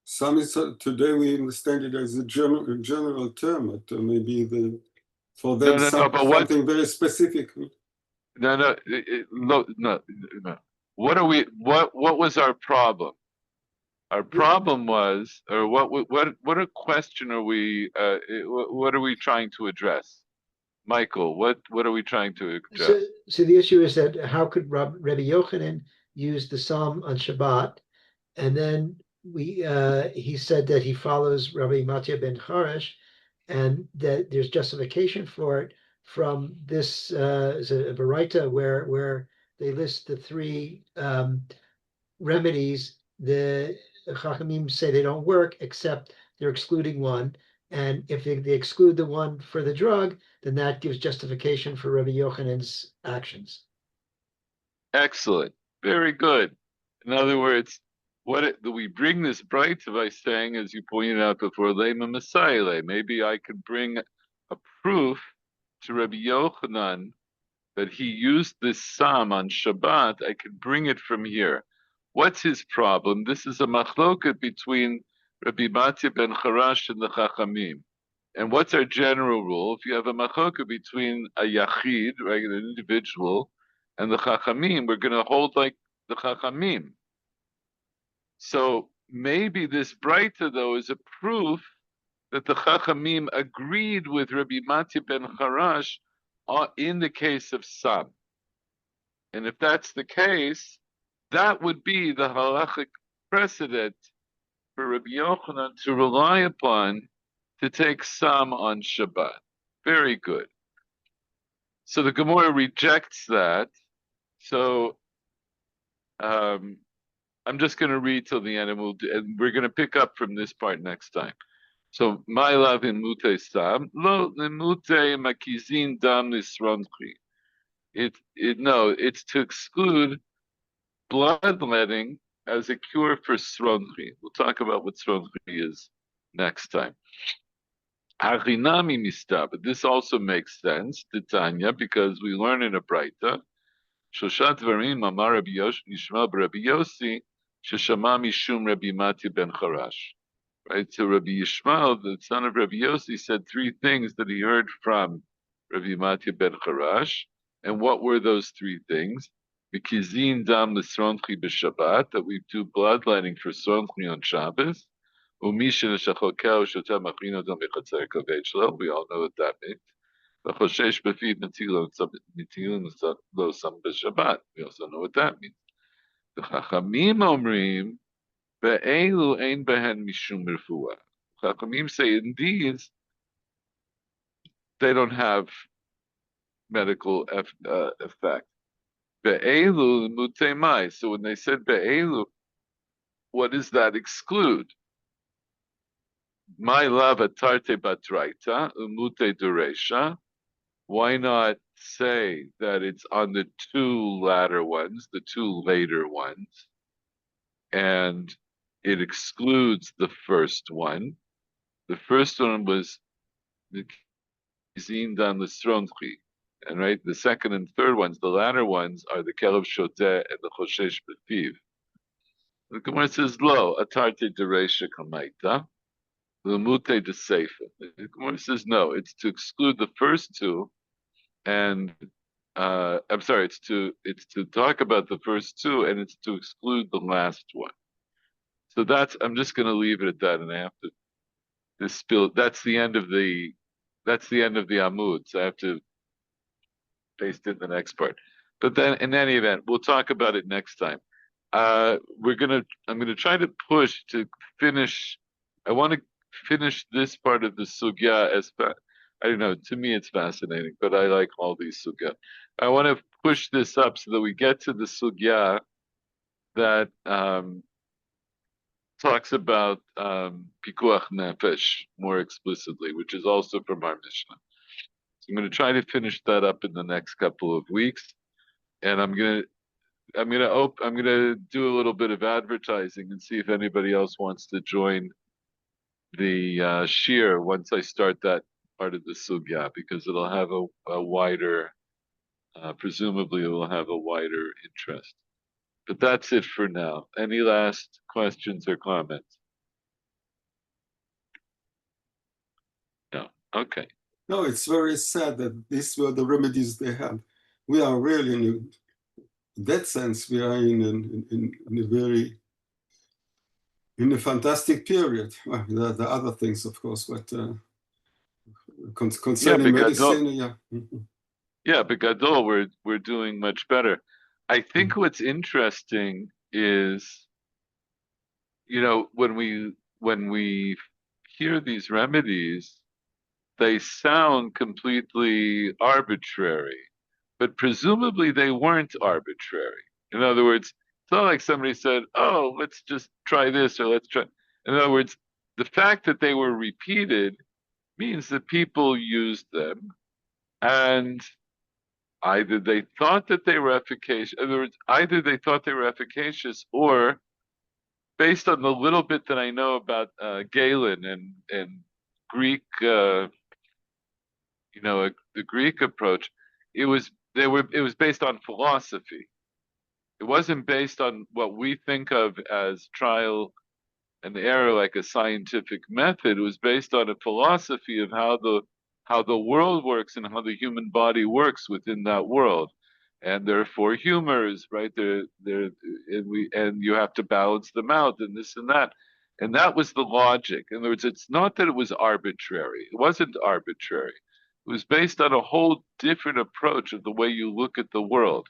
Some is today we understand it as a general term, but maybe for them But what? something very specific. No. What was our problem? Our problem was, or what a question are we? What are we trying to address, Michael? What are we trying to address? So the issue is that how could Rabbi Yochanan use the psalm on Shabbat, and then he said that he follows Rabbi Matya ben Charash, and that there's justification for it from this is a Baraita where they list the three remedies. The Chachamim say they don't work except they're excluding one, and if they exclude the one for the drug, then that gives justification for Rabbi Yochanan's actions. Excellent, very good. In other words, we bring this bright by saying, as you pointed out before, Lema Messiah. Maybe I could bring a proof to Rabbi Yochanan that he used this psalm on Shabbat. I could bring it from here. What's his problem? This is a machloket between Rabbi Matya ben Charash and the Chachamim. And what's our general rule? If you have a machloket between a yachid, right, an individual, and the Chachamim, we're going to hold like the Chachamim. So maybe this Breita, though, is a proof that the Chachamim agreed with Rabbi Matya ben Charash in the case of Sam. And if that's the case, that would be the halachic precedent for Rabbi Yochanan to rely upon to take Sam on Shabbat. Very good. So the Gemara rejects that. So I'm just going to read till the end, and we're going to pick up from this part next time. So my love in mute sam lo mute makizin dam nisronchi. It's to exclude bloodletting as a cure for sronchi. We'll talk about what sronchi is next time. Harinami mista, but this also makes sense, Titania, because we learn in a Braita. Shoshat Dvarim Amar Rabbi Yishmael Rabbi Yossi Sheshama Mishum Rabbi Matya ben Charash. Right, so Rabbi Yishmael, the son of Rabbi Yossi, said three things that he heard from Rabbi Matya ben Charash. And what were those three things? Mikizin dam l'sronchi b'Shabbat, that we do bloodletting for sronchi on Shabbos. Umisha l'shachokel shotem machrino dam b'chatzer kaved shelo. We all know what that means. V'choshesh b'fiv netilo lo sam b'Shabbat. We also know what that means. The Chachamim omrim be'elu ein behen mishum refuah. Chachamim say in these they don't have medical effect. Be'elu mutemai. So when they said be'elu, what does that exclude? My love atarte batraita umute duresha. Why not say that it's on the two latter ones, the two later ones, and it excludes the first one? The first one was the kizin dan l'stronchi, and right, the second and third ones, the latter ones, are the kelev shoteh and the choshesh b'fiv. The Gemara says, "Lo atarte dereisha kamaita, l'mute de seifa." The Gemara says, "No, it's to exclude the first two, and I'm sorry, it's to talk about the first two, and it's to exclude the last one." So I'm just going to leave it at that, and I have to spill. That's the end of the Amud. So I have to paste in the next part. But then, in any event, we'll talk about it next time. I'm gonna try to push to finish. I want to finish this part of the sugya I don't know. To me, it's fascinating, but I like all these sugya. I want to push this up so that we get to the sugya that talks about pikuach nefesh more explicitly, which is also from our Mishnah. So I'm going to try to finish that up in the next couple of weeks, and I'm gonna do a little bit of advertising and see if anybody else wants to join the shir once I start that part of the sugya, because it'll have a wider, presumably it will have a wider interest. But that's it for now. Any last questions or comments? No. Okay. No, it's very sad that these were the remedies they had. We are really, in that sense, we are in a fantastic period. Well, the other things, of course, but concerning medicine, yeah. Yeah, Begadol, we're doing much better. I think what's interesting is, when we hear these remedies, they sound completely arbitrary, but presumably they weren't arbitrary. In other words, it's not like somebody said, "Oh, let's just try this," or "Let's try." In other words, the fact that they were repeated means that people used them, and either they thought that they were efficacious. In other words, either they thought they were efficacious, or based on the little bit that I know about Galen and Greek, the Greek approach, it was based on philosophy. It wasn't based on what we think of as trial and error, like a scientific method. It was based on a philosophy of how the world works and how the human body works within that world. And there are four humors, right? And you have to balance them out and this and that. And that was the logic. In other words, it's not that it was arbitrary. It wasn't arbitrary. It was based on a whole different approach of the way you look at the world.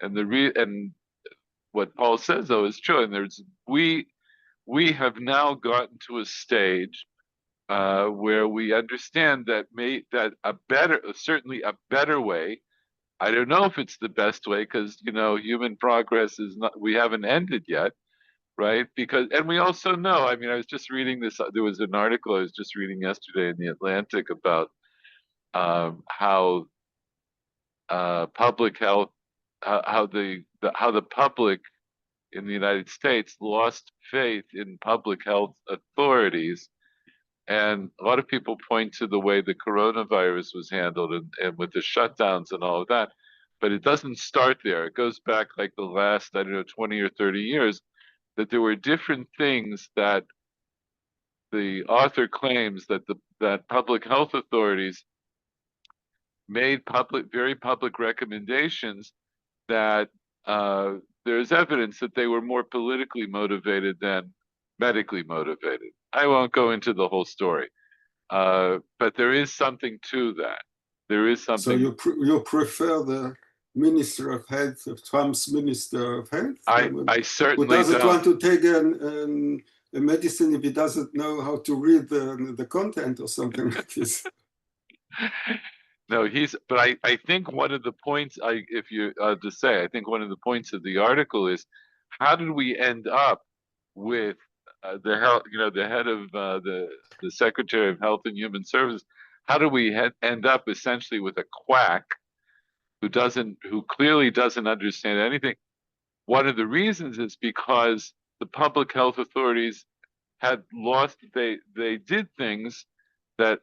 And what Paul says though is true. And we have now gotten to a stage where we understand that certainly a better way. I don't know if it's the best way because human progress is not. We haven't ended yet, right? And we also know. I mean, I was just reading this. There was an article I was just reading yesterday in the Atlantic about how public health, how the public in the United States lost faith in public health authorities. And a lot of people point to the way the coronavirus was handled and with the shutdowns and all of that. But it doesn't start there. It goes back like the last, I don't know, 20 or 30 years, that there were different things that the author claims that public health authorities made very public recommendations that there's evidence that they were more politically motivated than medically motivated. I won't go into the whole story, but there is something to that. There is something. So you prefer the Minister of Health, of Trump's Minister of Health? I certainly who doesn't don't. want to take a medicine if he doesn't know how to read the content or something like this. No, but I think one of the points I think one of the points of the article is how did we end up with the head of the Secretary of Health and Human Services? How do we end up essentially with a quack who clearly doesn't understand anything? One of the reasons is because the public health authorities they did things that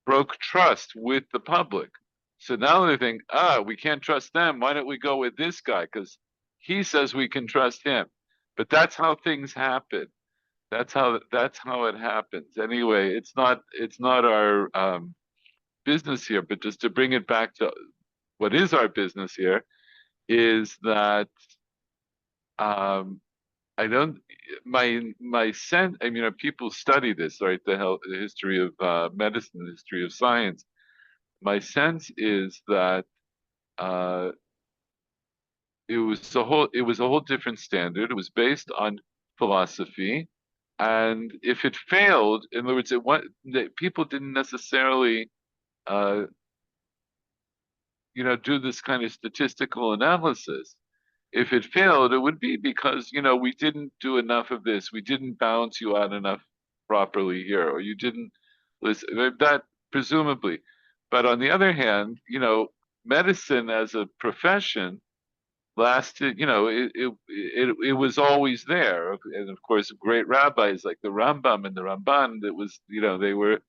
broke trust with the public. So now they think, we can't trust them. Why don't we go with this guy? Because he says we can trust him. But that's how things happen. That's how it happens. Anyway, it's not our business here. But just to bring it back to what is our business here, is that I don't. My sense. I mean, people study this, right? The history of medicine, the history of science. My sense is that it was a whole different standard. It was based on philosophy, and if it failed, in other words, people didn't necessarily, do this kind of statistical analysis. If it failed, it would be because, we didn't do enough of this. We didn't balance you out enough properly here, or you didn't listen. That presumably. But on the other hand, medicine as a profession lasted, it was always there. And of course, great rabbis like the Rambam and the Ramban, they were,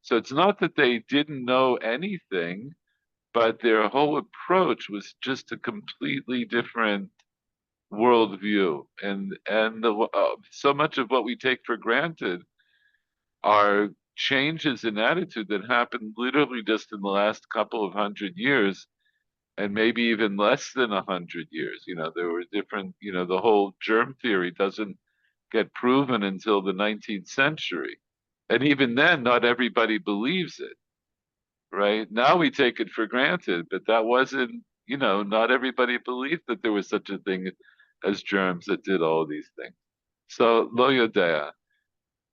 so it's not that they didn't know anything, but their whole approach was just a completely different worldview, and so much of what we take for granted are changes in attitude that happened literally just in the last couple of 100 years, and maybe even less than 100 years. There were different. The whole germ theory doesn't get proven until the 19th century, and even then, not everybody believes it. Right now, we take it for granted, but that wasn't. Not everybody believed that there was such a thing as germs that did all these things. So, lo yodea.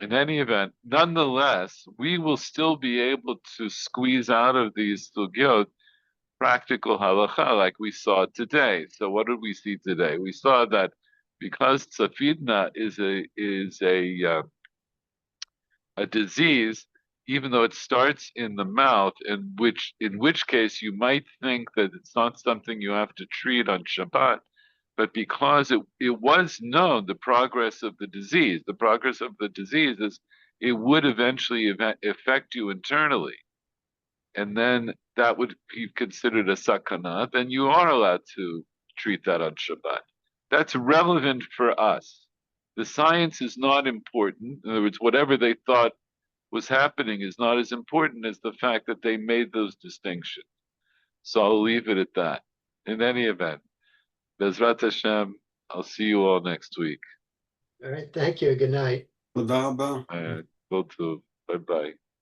In any event, nonetheless, we will still be able to squeeze out of these sugyot practical halacha like we saw today. So, what did we see today? We saw that because tzafidna is a disease, even though it starts in the mouth, in which case you might think that it's not something you have to treat on Shabbat. But because it was known the progress of the disease is it would eventually affect you internally. And then that would be considered a sakana, then you are allowed to treat that on Shabbat. That's relevant for us. The science is not important. In other words, whatever they thought was happening is not as important as the fact that they made those distinctions. So I'll leave it at that. In any event, Bezrat Hashem, I'll see you all next week. All right, thank you. Good night. תודה רבה. Go to bye bye.